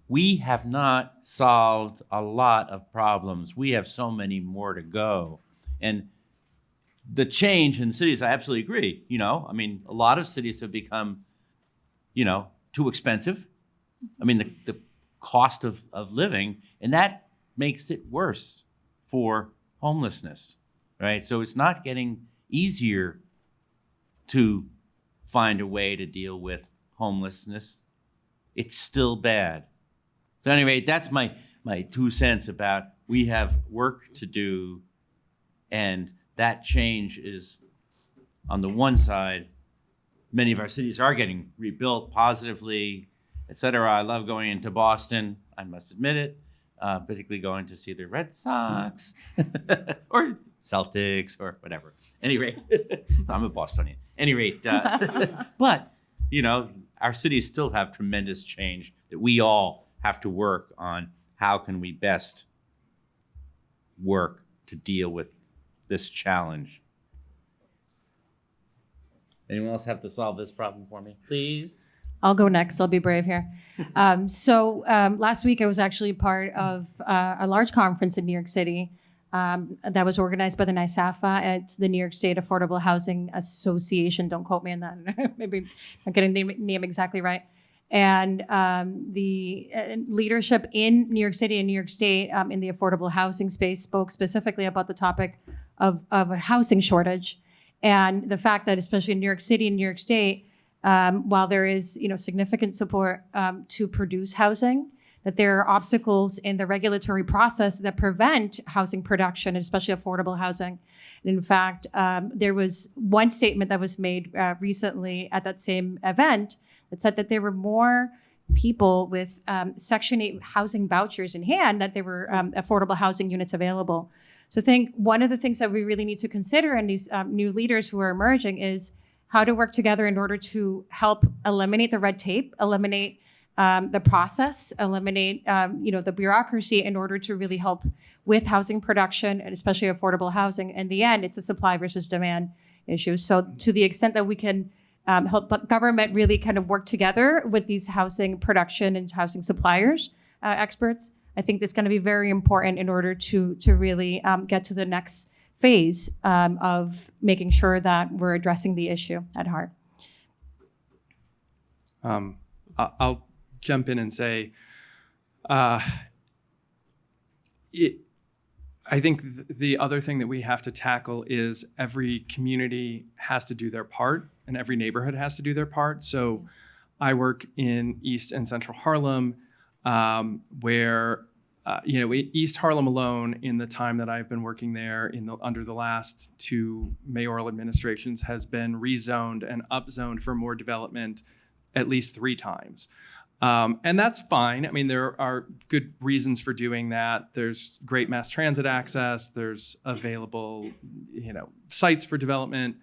we have not solved a lot of problems. We have so many more to go. And the change in cities, I absolutely agree. A lot of cities have become, too expensive. The cost of living, and that makes it worse for homelessness, right? So it's not getting easier to find a way to deal with homelessness. It's still bad. So anyway, that's my 2 cents about we have work to do, and that change is, on the one side, many of our cities are getting rebuilt positively, et cetera. I love going into Boston, I must admit it, particularly going to see the Red Sox or Celtics or whatever. Any rate, I'm a Bostonian. Any rate, but, our cities still have tremendous change that we all have to work on. How can we best work to deal with this challenge? Anyone else have to solve this problem for me, please? I'll go next. I'll be brave here. Last week I was actually part of a large conference in New York City that was organized by the NYSAFA. It's the New York State Affordable Housing Association. Don't quote me on that. Maybe I'm getting the name exactly right. And the leadership in New York City and New York State in the affordable housing space spoke specifically about the topic of a housing shortage, and the fact that especially in New York City and New York State, while there is significant support to produce housing, that there are obstacles in the regulatory process that prevent housing production, especially affordable housing. And in fact, there was one statement that was made recently at that same event that said that there were more people with Section 8 housing vouchers in hand, that there were affordable housing units available. So I think one of the things that we really need to consider in these new leaders who are emerging is how to work together in order to help eliminate the red tape, eliminate the process, eliminate the bureaucracy in order to really help with housing production, and especially affordable housing. In the end, it's a supply versus demand issue. So to the extent that we can help government really kind of work together with these housing production and housing suppliers, experts, I think that's going to be very important in order to really get to the next phase of making sure that we're addressing the issue at heart. I'll jump in and say, I think the other thing that we have to tackle is every community has to do their part, and every neighborhood has to do their part. So I work in East and Central Harlem, where East Harlem alone, in the time that I've been working there under the last 2 mayoral administrations, has been rezoned and upzoned for more development at least 3 times. And that's fine. I mean, there are good reasons for doing that. There's great mass transit access. There's available, sites for development.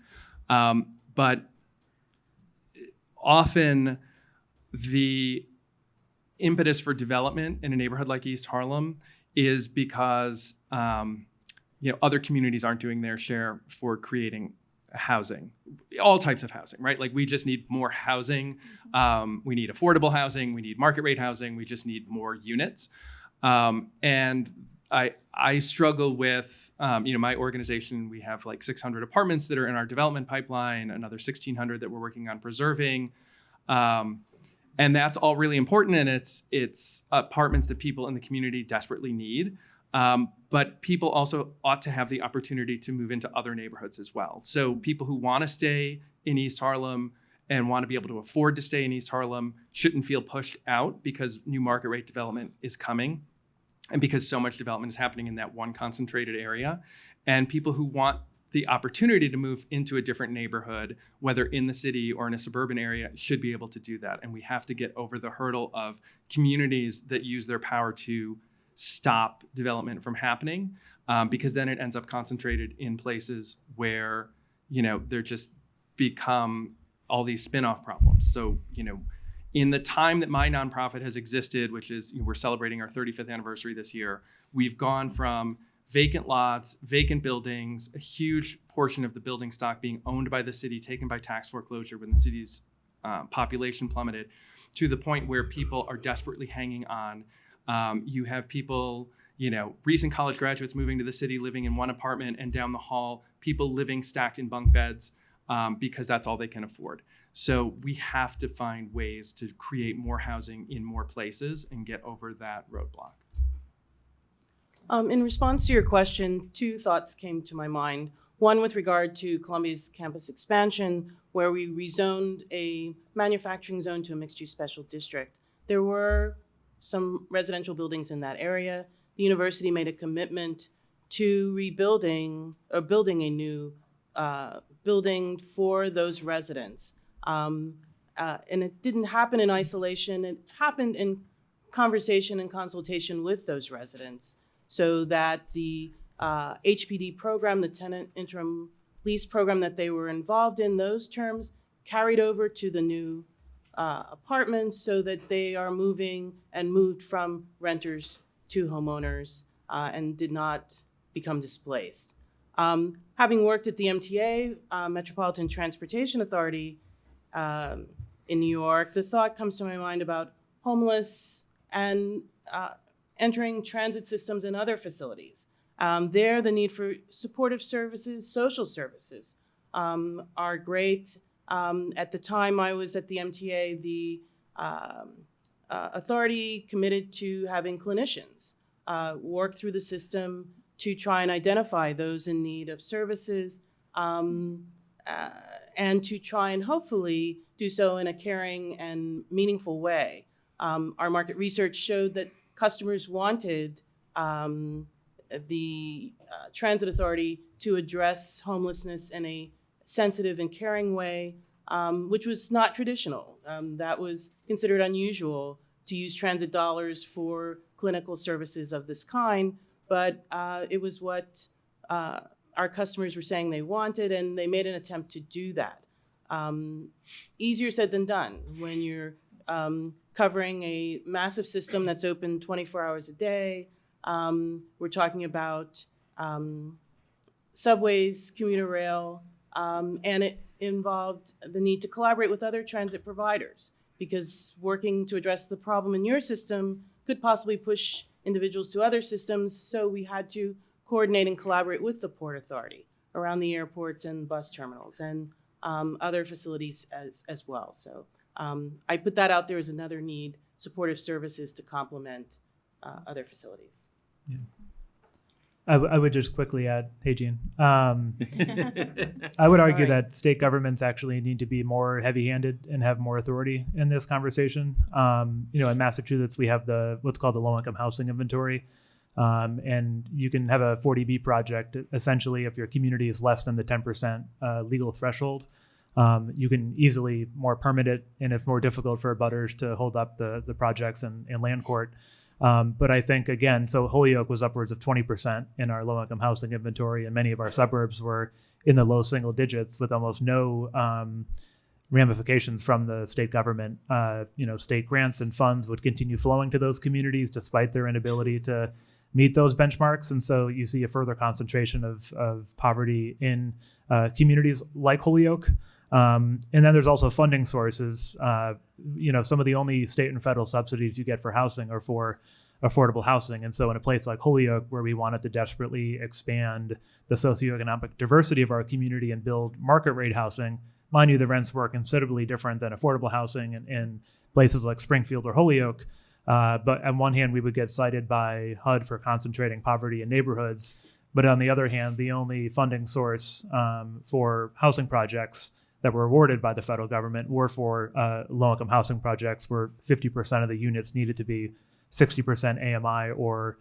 But often the impetus for development in a neighborhood like East Harlem is because, other communities aren't doing their share for creating housing, all types of housing, right? Like, we just need more housing. We need affordable housing. We need market rate housing. We just need more units. And I struggle with, my organization, we have like 600 apartments that are in our development pipeline, another 1,600 that we're working on preserving. And that's all really important. And it's apartments that people in the community desperately need. But people also ought to have the opportunity to move into other neighborhoods as well. So people who want to stay in East Harlem and want to be able to afford to stay in East Harlem shouldn't feel pushed out because new market rate development is coming and because so much development is happening in that one concentrated area. And people who want the opportunity to move into a different neighborhood, whether in the city or in a suburban area, should be able to do that. And we have to get over the hurdle of communities that use their power to stop development from happening, because then it ends up concentrated in places where, they're just become all these spin-off problems. So, in the time that my nonprofit has existed, which is, we're celebrating our 35th anniversary this year, we've gone from vacant lots, vacant buildings, a huge portion of the building stock being owned by the city, taken by tax foreclosure when the city's population plummeted, to the point where people are desperately hanging on. You have people, recent college graduates moving to the city, living in one apartment, and down the hall, people living stacked in bunk beds because that's all they can afford. So we have to find ways to create more housing in more places and get over that roadblock. In response to your question, two thoughts came to my mind. One with regard to Columbia's campus expansion, where we rezoned a manufacturing zone to a mixed-use special district. There were some residential buildings in that area. The university made a commitment to rebuilding or building a new building for those residents. And it didn't happen in isolation. It happened in conversation and consultation with those residents, so that the HPD program, the tenant interim lease program that they were involved in, those terms carried over to the new apartments, so that they are moved from renters to homeowners and did not become displaced. Having worked at the MTA, Metropolitan Transportation Authority in New York, the thought comes to my mind about homeless and entering transit systems and other facilities. There, the need for supportive services, social services are great. At the time I was at the MTA, the authority committed to having clinicians work through the system to try and identify those in need of services, and to try and hopefully do so in a caring and meaningful way. Our market research showed that customers wanted the transit authority to address homelessness in a sensitive and caring way, which was not traditional. That was considered unusual to use transit dollars for clinical services of this kind, but it was what our customers were saying they wanted, and they made an attempt to do that. Easier said than done when you're covering a massive system that's open 24 hours a day. We're talking about subways, commuter rail, and it involved the need to collaborate with other transit providers, because working to address the problem in your system could possibly push individuals to other systems. So we had to coordinate and collaborate with the Port Authority around the airports and bus terminals and other facilities as well. So I put that out there as another need, supportive services to complement other facilities. Yeah. I would just quickly add, hey, Jean, I would argue that state governments actually need to be more heavy-handed and have more authority in this conversation. In Massachusetts, we have what's called the low-income housing inventory. And you can have a 40B project. Essentially, if your community is less than the 10% legal threshold, you can easily more permit it, and it's more difficult for abutters to hold up the projects in land court. But I think, again, so Holyoke was upwards of 20% in our low-income housing inventory, and many of our suburbs were in the low single digits with almost no ramifications from the state government. State grants and funds would continue flowing to those communities despite their inability to meet those benchmarks. And so you see a further concentration of poverty in communities like Holyoke. And then there's also funding sources. Some of the only state and federal subsidies you get for housing are for affordable housing. And so in a place like Holyoke, where we wanted to desperately expand the socioeconomic diversity of our community and build market rate housing, mind you, the rents were considerably different than affordable housing in places like Springfield or Holyoke. But on one hand, we would get cited by HUD for concentrating poverty in neighborhoods. But on the other hand, the only funding source for housing projects that were awarded by the federal government were for low-income housing projects where 50% of the units needed to be 60% AMI or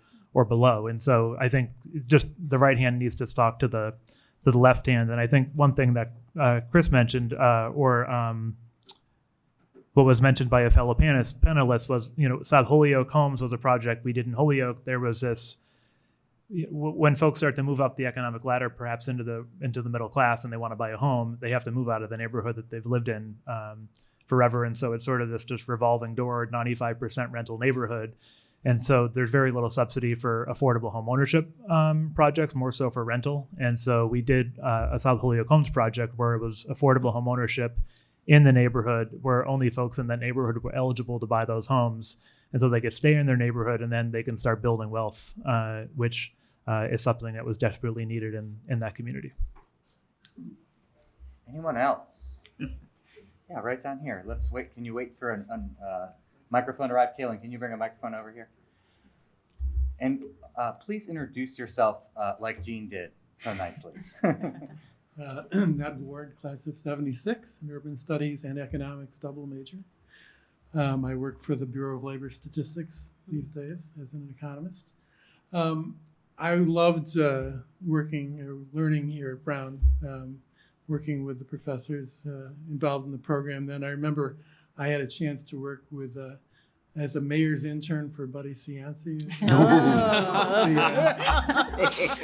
below. And so I think just the right hand needs to talk to the left hand. And I think one thing that Chris mentioned what was mentioned by a fellow panelist was, South Holyoke Homes was a project we did in Holyoke. There was this, when folks start to move up the economic ladder, perhaps into the middle class, and they want to buy a home, they have to move out of the neighborhood that they've lived in forever. And so it's sort of this just revolving door, 95% rental neighborhood. And so there's very little subsidy for affordable home ownership projects, more so for rental. And so we did a South Holyoke Homes project where it was affordable home ownership in the neighborhood, where only folks in that neighborhood were eligible to buy those homes. And so they could stay in their neighborhood, and then they can start building wealth, which is something that was desperately needed in that community. Anyone else? Yeah, right down here. Let's wait. Can you wait for a microphone to arrive? Kaylin, can you bring a microphone over here? And please introduce yourself like Jean did so nicely. Ned Ward, class of 76, in urban studies and economics, double major. I work for the Bureau of Labor Statistics these days as an economist. I loved learning here at Brown, working with the professors involved in the program. Then I remember I had a chance to work with as a mayor's intern for Buddy Cianci.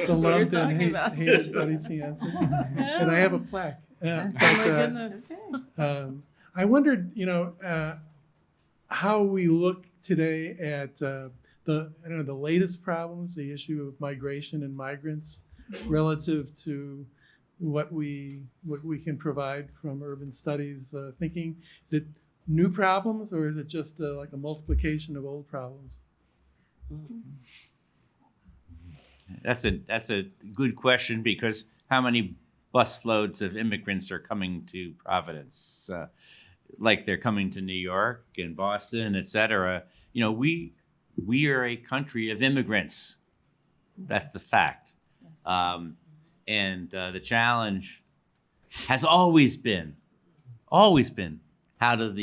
The loved and hated Buddy Cianci. And I have a plaque. Oh my goodness. I wondered, how we look today at the latest problems, the issue of migration and migrants, relative to what we can provide from urban studies thinking. Is it new problems, or is it just like a multiplication of old problems? That's a good question, because how many busloads of immigrants are coming to Providence? Like they're coming to New York and Boston, et cetera. We are a country of immigrants. That's the fact. And the challenge has always been, how does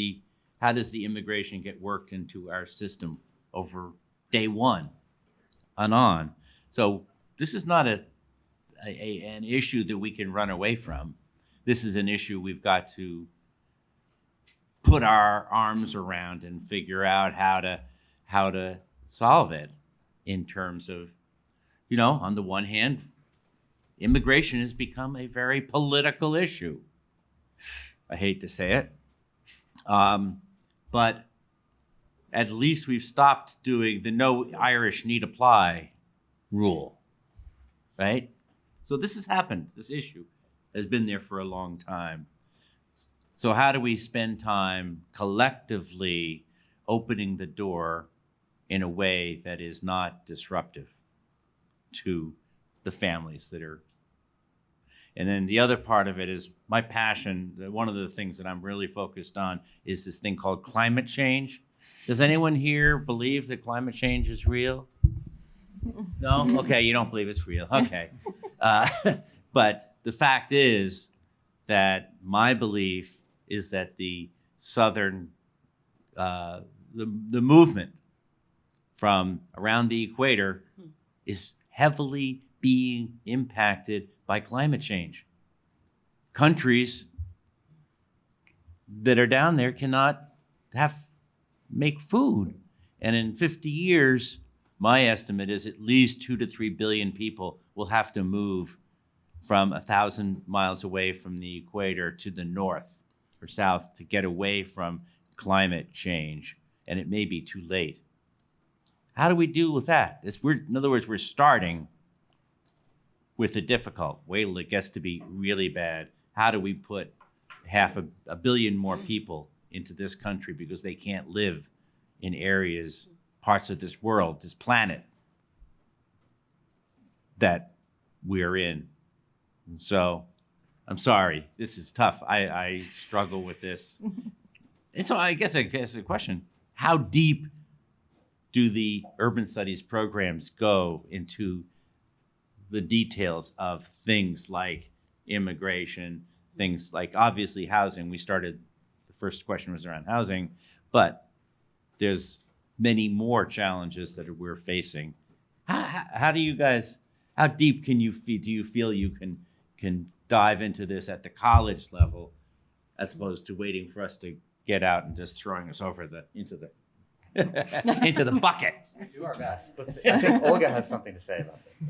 the immigration get worked into our system over day one and on? So this is not an issue that we can run away from. This is an issue we've got to put our arms around and figure out how to solve it, in terms of, on the one hand, immigration has become a very political issue. I hate to say it. But at least we've stopped doing the no Irish need apply rule, right? So this has happened. This issue has been there for a long time. So how do we spend time collectively opening the door in a way that is not disruptive to the families that are? And then the other part of it is my passion. One of the things that I'm really focused on is this thing called climate change. Does anyone here believe that climate change is real? No? Okay, you don't believe it's real. Okay. But the fact is that my belief is that the Southern, the movement from around the equator is heavily being impacted by climate change. Countries that are down there cannot make food. And in 50 years, my estimate is at least 2 to 3 billion people will have to move from 1,000 miles away from the equator to the north or south to get away from climate change. And it may be too late. How do we deal with that? In other words, we're starting with the difficult. Wait till it gets to be really bad. How do we put 500 million more people into this country because they can't live in areas parts of this world, this planet that we're in. And so I'm sorry, this is tough. I struggle with this. And so I guess a question, how deep do the urban studies programs go into the details of things like immigration, things like obviously housing? The first question was around housing, but there's many more challenges that we're facing. How deep do you feel you can dive into this at the college level, as opposed to waiting for us to get out and just throwing us over into the bucket? Do our best. I think Olga has something to say about this.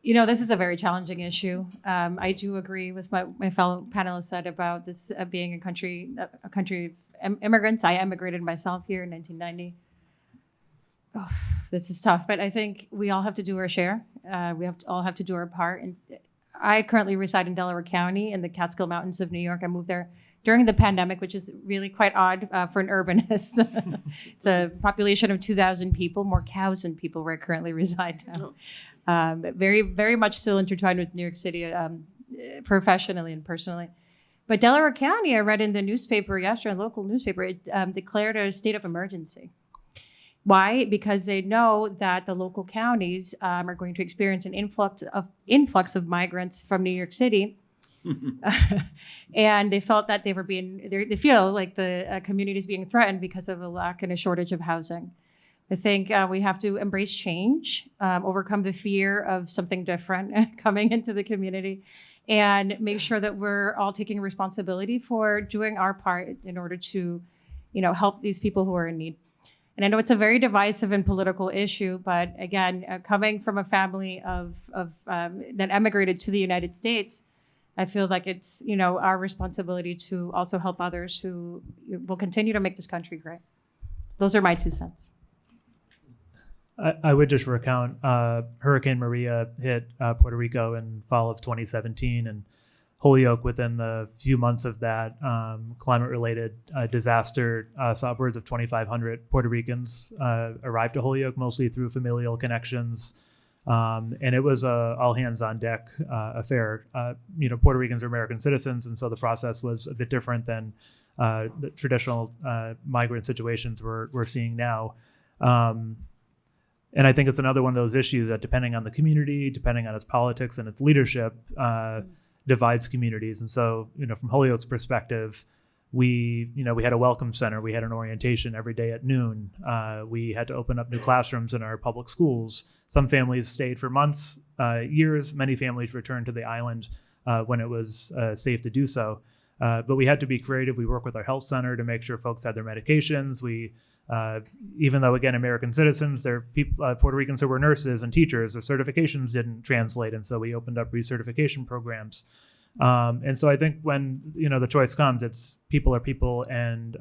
This is a very challenging issue. I do agree with my fellow panelists said about this being a country of immigrants. I emigrated myself here in 1990. Oh, this is tough, but I think we all have to do our share. We all have to do our part. And I currently reside in Delaware County in the Catskill Mountains of New York. I moved there during the pandemic, which is really quite odd for an urbanist. It's a population of 2,000 people, more cows than people where I currently reside now. Very, very much still intertwined with New York City professionally and personally. But Delaware County, I read in the newspaper yesterday, a local newspaper, it declared a state of emergency. Why? Because they know that the local counties are going to experience an influx of migrants from New York City. And they felt that they feel like the community is being threatened because of a lack and a shortage of housing. I think we have to embrace change, overcome the fear of something different coming into the community, and make sure that we're all taking responsibility for doing our part in order to, help these people who are in need. And I know it's a very divisive and political issue, but again, coming from a family that emigrated to the United States, I feel like it's, our responsibility to also help others who will continue to make this country great. Those are my 2 cents. I would just recount Hurricane Maria hit Puerto Rico in fall of 2017, and Holyoke, within the few months of that climate-related disaster, saw upwards of 2,500 Puerto Ricans arrive to Holyoke, mostly through familial connections. And it was a all-hands-on-deck affair. Puerto Ricans are American citizens, and so the process was a bit different than the traditional migrant situations we're seeing now. And I think it's another one of those issues that, depending on the community, depending on its politics and its leadership, divides communities. And so, from Holyoke's perspective, we had a welcome center. We had an orientation every day at noon. We had to open up new classrooms in our public schools. Some families stayed for months, years. Many families returned to the island when it was safe to do so. But we had to be creative. We worked with our health center to make sure folks had their medications. We, even though, again, American citizens, they're Puerto Ricans who were nurses and teachers, their certifications didn't translate. And so we opened up recertification programs. And so I think when, the choice comes, it's people are people, and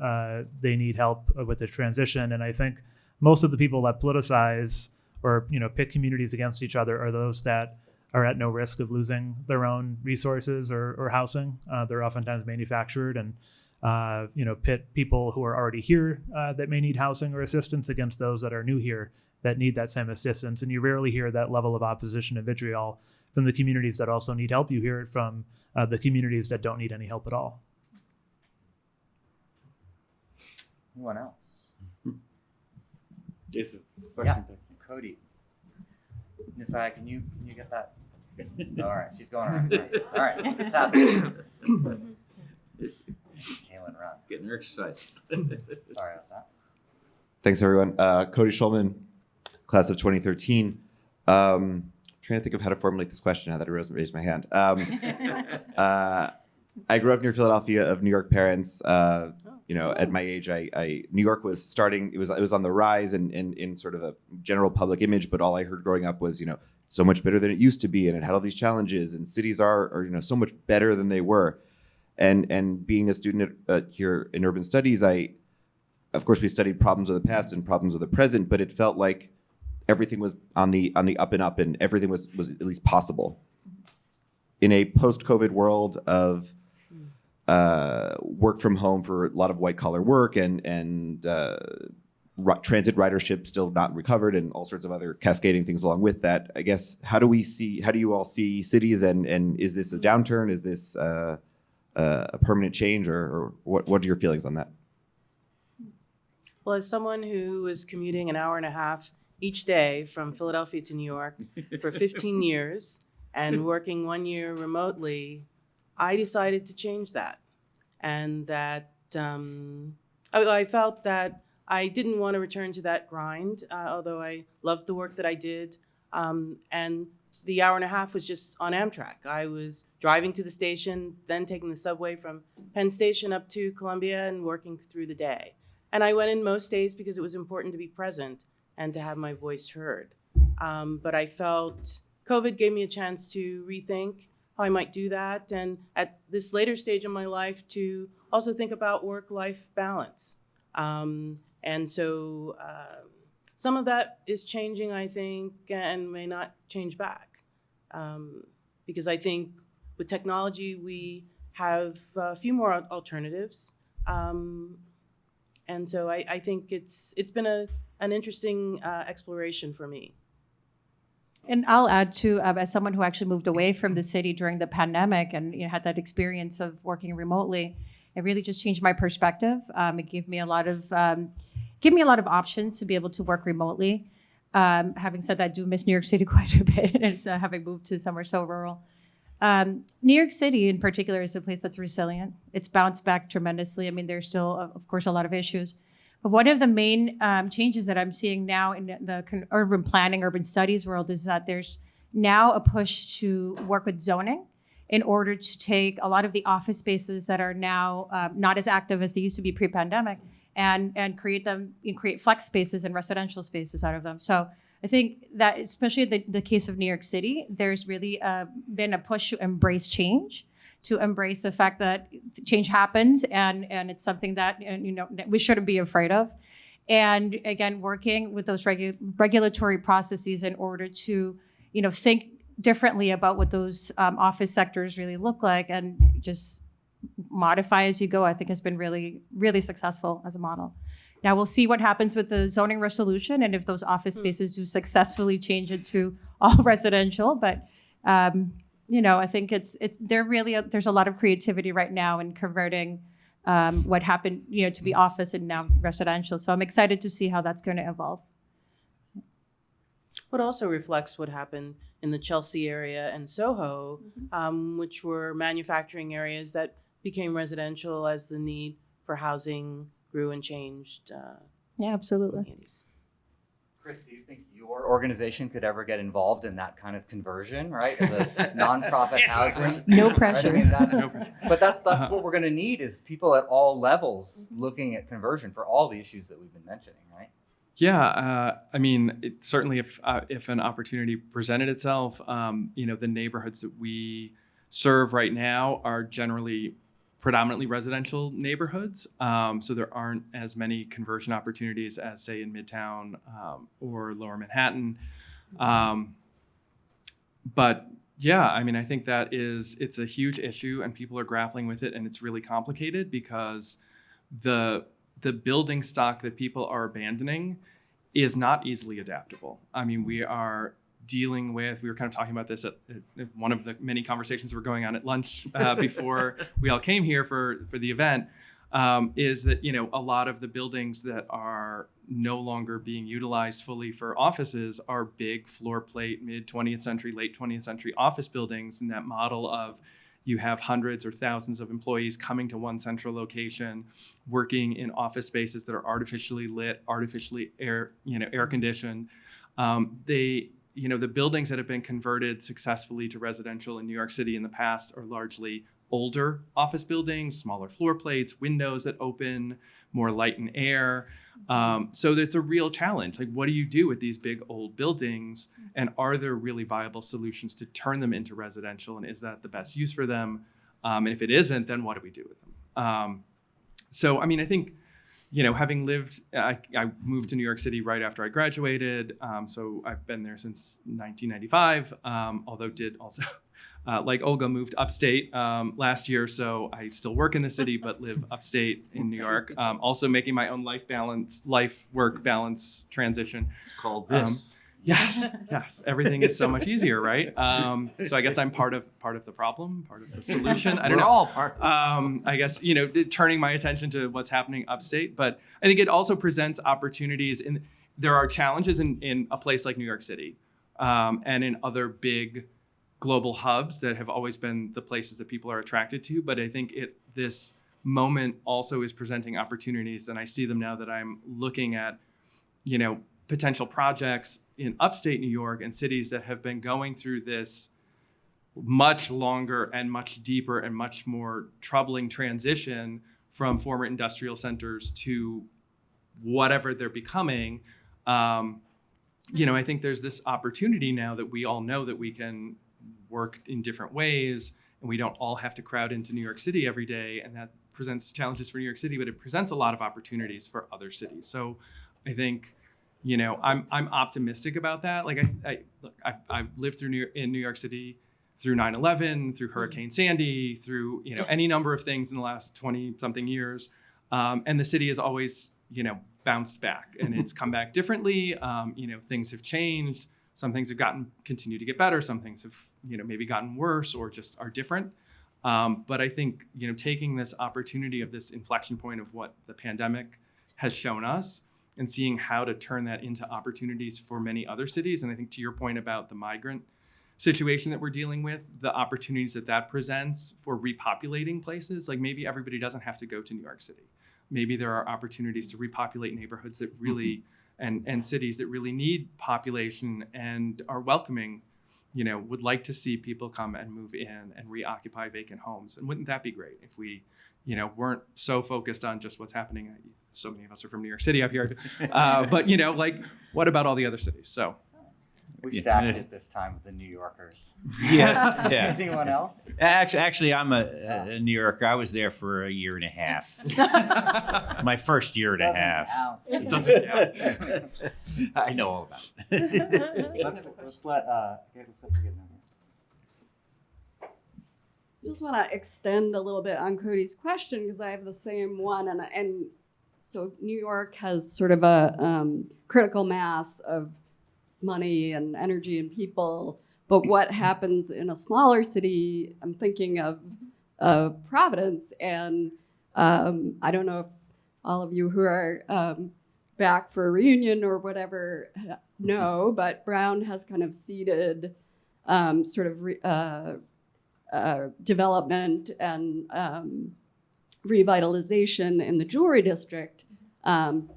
they need help with the transition. And I think most of the people that politicize or, pit communities against each other are those that are at no risk of losing their own resources or housing. They're oftentimes manufactured, and pit people who are already here that may need housing or assistance against those that are new here that need that same assistance. And you rarely hear that level of opposition and vitriol from the communities that also need help. You hear it from the communities that don't need any help at all. Anyone else? Yes. Yeah, Cody. Nisai, can you get that? All right, she's going around. All right, it's happening. Kaylin, run. Getting her exercise. Sorry about that. Thanks, everyone. Cody Schulman, class of 2013. Trying to think of how to formulate this question now that I raised my hand. I grew up near Philadelphia of New York parents. At my age, New York was starting. It was on the rise in sort of a general public image. But all I heard growing up was, so much better than it used to be, and it had all these challenges. And cities are so much better than they were. And being a student here in urban studies, of course, we studied problems of the past and problems of the present. But it felt like everything was on the up and up, and everything was at least possible. In a post-COVID world of work from home for a lot of white-collar work and transit ridership still not recovered, and all sorts of other cascading things along with that. I guess how do you all see cities, and is this a downturn? Is this a permanent change, or what are your feelings on that? Well, as someone who was commuting an hour and a half each day from Philadelphia to New York for 15 years and working 1 year remotely, I decided to change that. And that I felt that I didn't want to return to that grind, although I loved the work that I did. And the hour and a half was just on Amtrak. I was driving to the station, then taking the subway from Penn Station up to Columbia and working through the day. And I went in most days because it was important to be present and to have my voice heard. But I felt COVID gave me a chance to rethink how I might do that. And at this later stage in my life, to also think about work-life balance. And so some of that is changing, I think, and may not change back. Because I think with technology, we have a few more alternatives. And so I think it's been an interesting exploration for me. And I'll add too, as someone who actually moved away from the city during the pandemic and had that experience of working remotely, it really just changed my perspective. It gave me a lot of options to be able to work remotely. Having said that, I do miss New York City quite a bit, as having moved to somewhere so rural. New York City in particular is a place that's resilient. It's bounced back tremendously. I mean, there's still, of course, a lot of issues. But one of the main changes that I'm seeing now in the urban planning, urban studies world is that there's now a push to work with zoning in order to take a lot of the office spaces that are now not as active as they used to be pre-pandemic and create flex spaces and residential spaces out of them. So I think that especially the case of New York City, there's really been a push to embrace change, to embrace the fact that change happens and it's something that we shouldn't be afraid of. And again, working with those regulatory processes in order to think differently about what those office sectors really look like and just modify as you go, I think has been really, really successful as a model. Now we'll see what happens with the zoning resolution and if those office spaces do successfully change it to all residential. But I think there's a lot of creativity right now in converting what happened to be office and now residential. So I'm excited to see how that's going to evolve. What also reflects what happened in the Chelsea area and Soho, which were manufacturing areas that became residential as the need for housing grew and changed. Yeah, absolutely. Chris, do you think your organization could ever get involved in that kind of conversion, right? As a nonprofit housing? No pressure. Right? I mean, but that's what we're going to need is people at all levels looking at conversion for all the issues that we've been mentioning, right? Yeah, I mean, certainly if an opportunity presented itself, the neighborhoods that we serve right now are generally predominantly residential neighborhoods. So there aren't as many conversion opportunities as, say, in Midtown or Lower Manhattan. But yeah, I mean, I think it's a huge issue and people are grappling with it, and it's really complicated because the building stock that people are abandoning is not easily adaptable. I mean, we were kind of talking about this at one of the many conversations that were going on at lunch before we all came here for the event, is that, a lot of the buildings that are no longer being utilized fully for offices are big floor plate, mid-20th century, late 20th century office buildings, and that model of you have hundreds or thousands of employees coming to one central location, working in office spaces that are artificially lit, artificially air conditioned. The buildings that have been converted successfully to residential in New York City in the past are largely older office buildings, smaller floor plates, windows that open, more light and air. So it's a real challenge. Like, what do you do with these big old buildings? And are there really viable solutions to turn them into residential? And is that the best use for them? And if it isn't, then what do we do with them? So, I mean, I think, having lived, I moved to New York City right after I graduated. So I've been there since 1995, although did also like Olga, moved upstate last year, so I still work in the city but live upstate in New York. Also making my own life-work balance transition. It's called this. Yes. Everything is so much easier, right? So I guess I'm part of the problem, part of the solution. I don't We're know. all part. I guess, turning my attention to what's happening upstate, but I think it also presents opportunities. There are challenges in a place like New York City, and in other big global hubs that have always been the places that people are attracted to. But I think this moment also is presenting opportunities, and I see them now that I'm looking at, potential projects in upstate New York and cities that have been going through this much longer and much deeper and much more troubling transition from former industrial centers to whatever they're becoming. I think there's this opportunity now that we all know that we can work in different ways and we don't all have to crowd into New York City every day. And that presents challenges for New York City, but it presents a lot of opportunities for other cities. So I think, I'm optimistic about that. Like I've lived in New York City through 9/11, through Hurricane Sandy, through any number of things in the last 20 something years, and the city has always bounced back, and it's come back differently. Things have changed. Some things have continue to get better. Some things have maybe gotten worse or just are different. But I think taking this opportunity of this inflection point of what the pandemic has shown us, and seeing how to turn that into opportunities for many other cities. And I think to your point about the migrant situation that we're dealing with, the opportunities that presents for repopulating places, like maybe everybody doesn't have to go to New York City. Maybe there are opportunities to repopulate neighborhoods that really, and cities that really need population and are welcoming, would like to see people come and move in and reoccupy vacant homes. And wouldn't that be great if we weren't so focused on just what's happening. So many of us are from New York City up here, but what about all the other cities? So We stacked it this time with the New Yorkers. Yeah. Anyone else? Actually, I'm a New Yorker. I was there for a year and a half. My first year and a half. it doesn't count. I know all about it. Let's let Gabriel know. Just want to extend a little bit on Cody's question because I have the same one, and so New York has sort of a critical mass of money and energy and people, but what happens in a smaller city? I'm thinking of Providence, and I don't know if all of you who are back for a reunion or whatever know, but Brown has kind of seeded sort of development and revitalization in the jewelry district down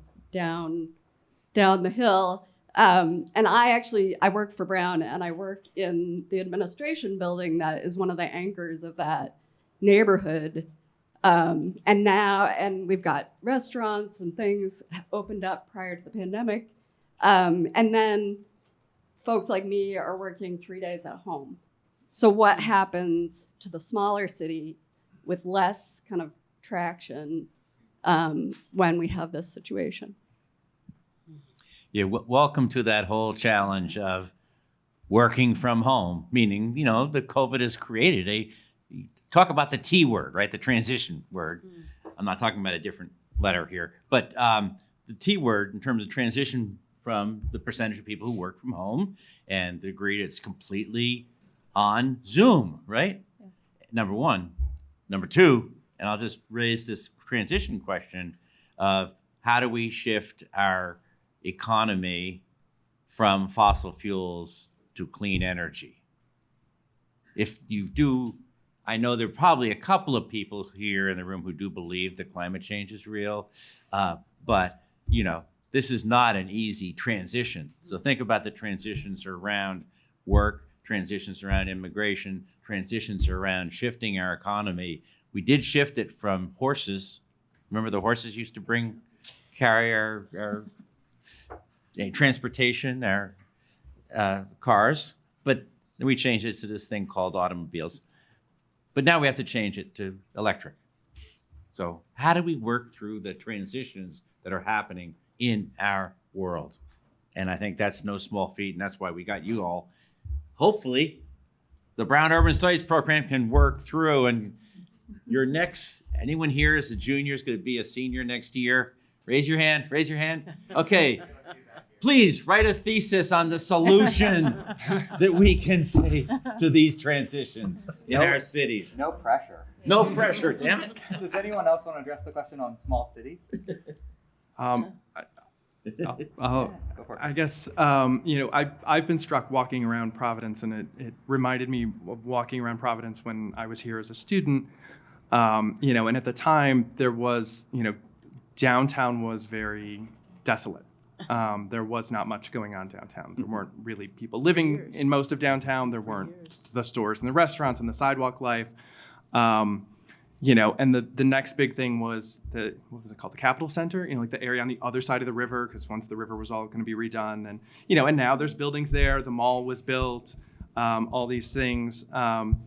the hill. And I work for Brown, and I work in the administration building that is one of the anchors of that neighborhood. And we've got restaurants and things opened up prior to the pandemic. And then folks like me are working 3 days at home. So what happens to the smaller city with less kind of traction when we have this situation? Yeah, welcome to that whole challenge of working from home, meaning, the COVID has created talk about the T word, right? The transition word. I'm not talking about a different letter here, but the T word in terms of transition from the percentage of people who work from home and the degree it's completely on Zoom, right? Yeah. Number one. Number two, and I'll just raise this transition question of how do we shift our economy from fossil fuels to clean energy? If you do, I know there are probably a couple of people here in the room who do believe that climate change is real, but this is not an easy transition. So think about the transitions around work, transitions around immigration, transitions around shifting our economy. We did shift it from horses. Remember the horses used to carry our transportation, our cars, but we changed it to this thing called automobiles. But now we have to change it to electric. So how do we work through the transitions that are happening in our world? And I think that's no small feat, and that's why we got you all, hopefully, the Brown Urban Studies program can work through. And anyone here is a junior, is going to be a senior next year? Raise your hand. Okay. Please write a thesis on the solution that we can face to these transitions in our cities. No pressure. No pressure, damn it. Does anyone else want to address the question on small cities? I'll- Go for it. I guess I've been struck walking around Providence, and it reminded me of walking around Providence when I was here as a student. And at the time there was, downtown was very desolate. There was not much going on downtown. There weren't really people living in most of downtown. There weren't the stores and the restaurants and the sidewalk life. And the next big thing was what was it called? The Capitol Center, like the area on the other side of the river, because once the river was all going to be redone, and now there's buildings there. The mall was built, all these things, and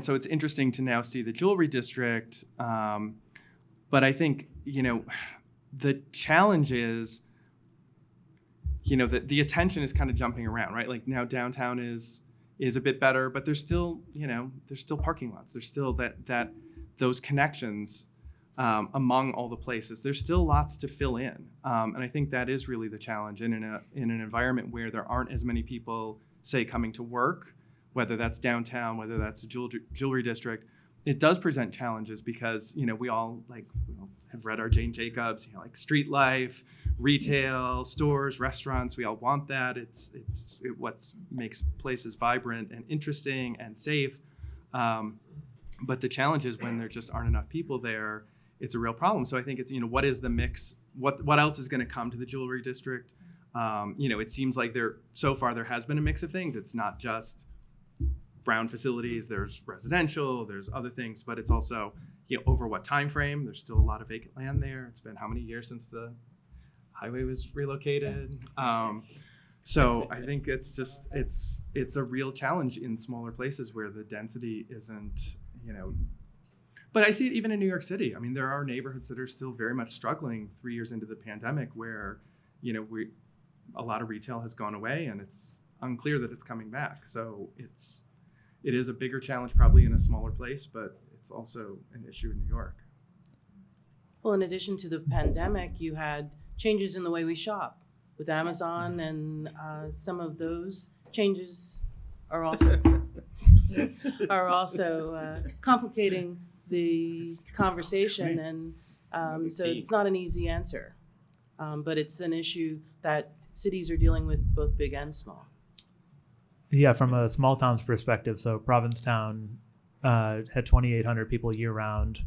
so it's interesting to now see the jewelry district. But I think, the challenge is, the attention is kind of jumping around, right? Like now downtown is a bit better, but there's still parking lots. There's still that those connections among all the places. There's still lots to fill in, and I think that is really the challenge. And in an environment where there aren't as many people, say, coming to work, whether that's downtown, whether that's a jewelry district, it does present challenges because we all have read our Jane Jacobs, like street life, retail, stores, restaurants. We all want that. It's what makes places vibrant and interesting and safe. But the challenge is when there just aren't enough people there, it's a real problem. So I think it's, what is the mix? What else is going to come to the jewelry district? It seems like so far there has been a mix of things. It's not just Brown facilities, there's residential, there's other things, but it's also, over what time frame? There's still a lot of vacant land there. It's been how many years since the highway was relocated? So I think it's a real challenge in smaller places where the density isn't, but I see it even in New York City. I mean, there are neighborhoods that are still very much struggling 3 years into the pandemic where, a lot of retail has gone away and it's unclear that it's coming back. So it is a bigger challenge probably in a smaller place, but it's also an issue in New York. Well, in addition to the pandemic, you had changes in the way we shop with Amazon, and some of those changes are also complicating the conversation, and so it's not an easy answer, but it's an issue that cities are dealing with, both big and small. Yeah, from a small town's perspective, so Provincetown had 2,800 people year round,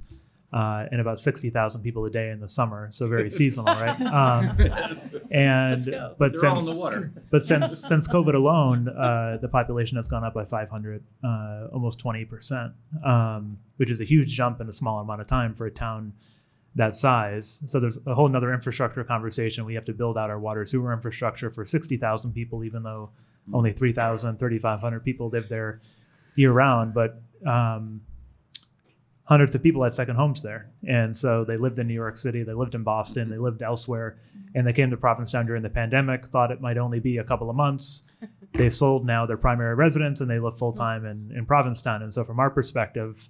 and about 60,000 people a day in the summer. So very seasonal, right? Let's go. But They're all in the water. But since COVID alone, the population has gone up by 500, almost 20%, which is a huge jump in a small amount of time for a town that size. So there's a whole nother infrastructure conversation. We have to build out our water sewer infrastructure for 60,000 people, even though only 3,500 people live there year round. But hundreds of people had second homes there. And so they lived in New York City, they lived in Boston, they lived elsewhere, and they came to Provincetown during the pandemic, thought it might only be a couple of months. They've sold now their primary residence and they live full-time in Provincetown. And so from our perspective,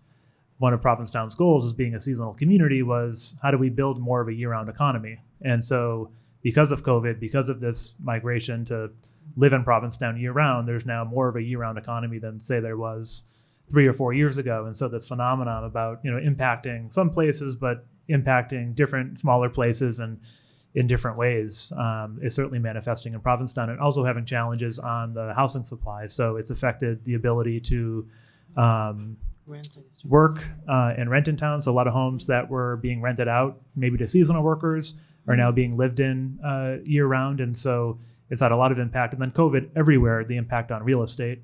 one of Provincetown's goals as being a seasonal community was, how do we build more of a year-round economy? And so because of COVID, because of this migration to live in Provincetown year-round, there's now more of a year-round economy than, say, there was 3 or 4 years ago. And so this phenomenon about, impacting some places, but impacting different smaller places and in different ways is certainly manifesting in Provincetown, and also having challenges on the housing supply. So it's affected the ability to work and rent in town. So a lot of homes that were being rented out maybe to seasonal workers are now being lived in year round. And so it's had a lot of impact. And then COVID everywhere, the impact on real estate.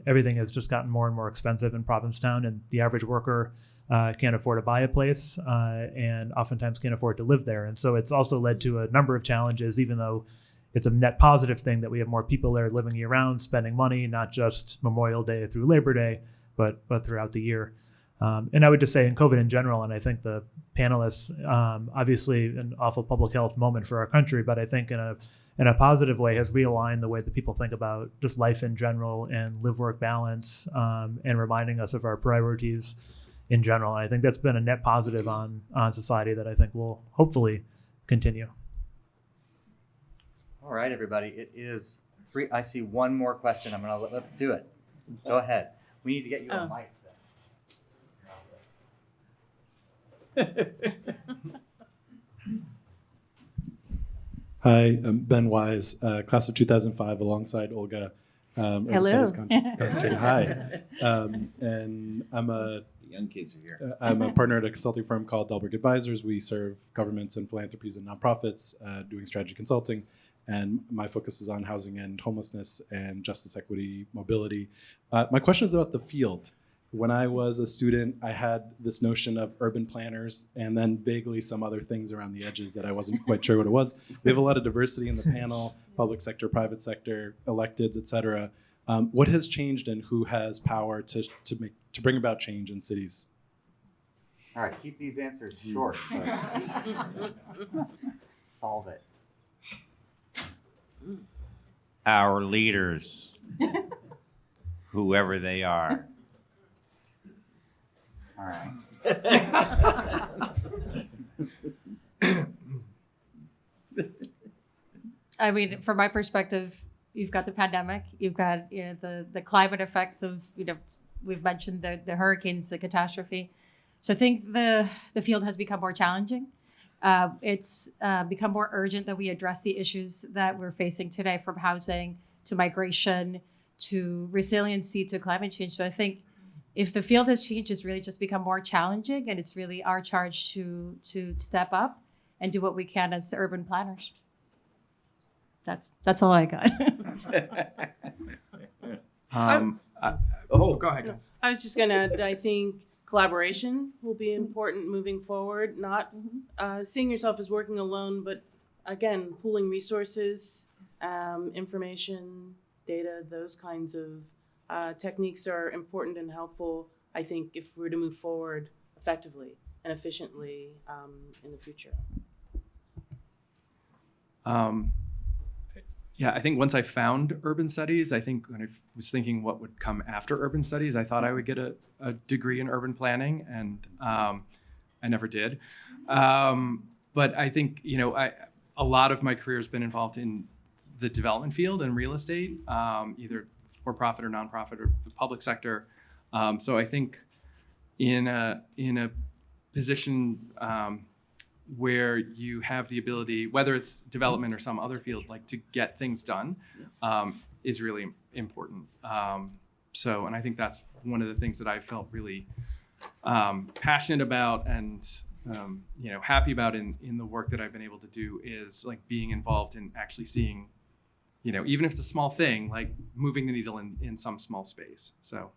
Everything has just gotten more and more expensive in Provincetown, and the average worker can't afford to buy a place and oftentimes can't afford to live there. And so it's also led to a number of challenges, even though it's a net positive thing that we have more people there living year round, spending money, not just Memorial Day through Labor Day, but throughout the year. And I would just say in COVID in general, and I think the panelists, obviously an awful public health moment for our country, but I think in a positive way has realigned the way that people think about just life in general and live-work balance, and reminding us of our priorities in general. And I think that's been a net positive on society that I think will hopefully continue. All right, everybody. It is 3. I see one more question. Let's do it. Go ahead. We need to get you a mic. Hi, I'm Ben Wise, class of 2005, alongside Olga. Hello. Hi. And I'm a Young kids are here. I'm a partner at a consulting firm called Delberg Advisors. We serve governments and philanthropies and nonprofits doing strategy consulting. And my focus is on housing and homelessness and justice, equity, mobility. My question is about the field. When I was a student, I had this notion of urban planners and then vaguely some other things around the edges that I wasn't quite sure what it was. We have a lot of diversity in the panel, public sector, private sector, electeds, et cetera. What has changed and who has power to bring about change in cities? All right, keep these answers short. Solve it. Our leaders, whoever they are. All right. I mean, from my perspective, you've got the pandemic, you've got the climate effects of we've mentioned the hurricanes, the catastrophe. So I think the field has become more challenging. It's become more urgent that we address the issues that we're facing today, from housing to migration to resiliency to climate change. So I think if the field has changed, it's really just become more challenging, and it's really our charge to step up and do what we can as urban planners. That's all I got. Go ahead. I was just going to add, I think collaboration will be important moving forward, not seeing yourself as working alone, but again, pooling resources, information, data, those kinds of techniques are important and helpful, I think, if we're to move forward effectively and efficiently in the future. Yeah, I think once I found urban studies, I think when I was thinking what would come after urban studies, I thought I would get a degree in urban planning, and I never did. But I think, a lot of my career has been involved in the development field and real estate, either for profit or nonprofit or the public sector. So I think in a position where you have the ability, whether it's development or some other field, like to get things done, is really important. And I think that's one of the things that I felt really passionate about and happy about in the work that I've been able to do, is like being involved in actually seeing, even if it's a small thing, like moving the needle in some small space. So.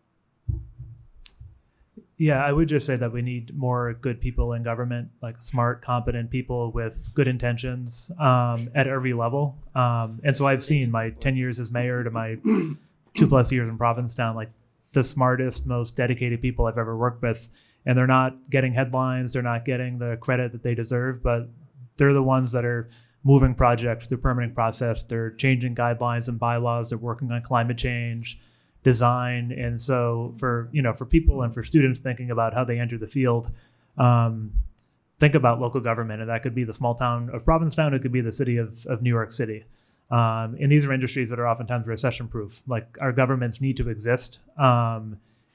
Yeah, I would just say that we need more good people in government, like smart, competent people with good intentions at every level. And so I've seen my 10 years as mayor to my 2+ years in Provincetown, like the smartest, most dedicated people I've ever worked with. And they're not getting headlines, they're not getting the credit that they deserve, but they're the ones that are moving projects through permitting process. They're changing guidelines and bylaws. They're working on climate change, design. And so for people and for students thinking about how they enter the field, think about local government. And that could be the small town of Provincetown. It could be the city of New York City. And these are industries that are oftentimes recession proof. Like, our governments need to exist.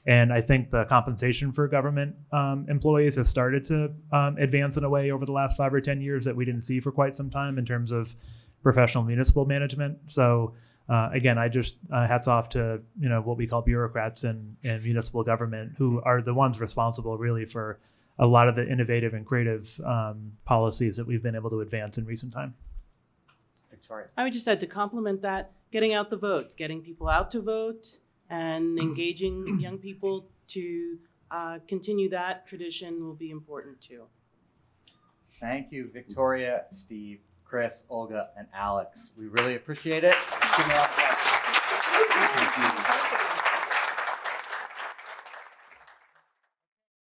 And I think the compensation for government employees has started to advance in a way over the last 5 or 10 years that we didn't see for quite some time in terms of professional municipal management. So again, I just hats off to what we call bureaucrats in municipal government, who are the ones responsible really for a lot of the innovative and creative policies that we've been able to advance in recent time. Victoria. I would just add, to complement that, getting out the vote, getting people out to vote, and engaging young people to continue that tradition will be important too. Thank you, Victoria, Steve, Chris, Olga, and Alex. We really appreciate it.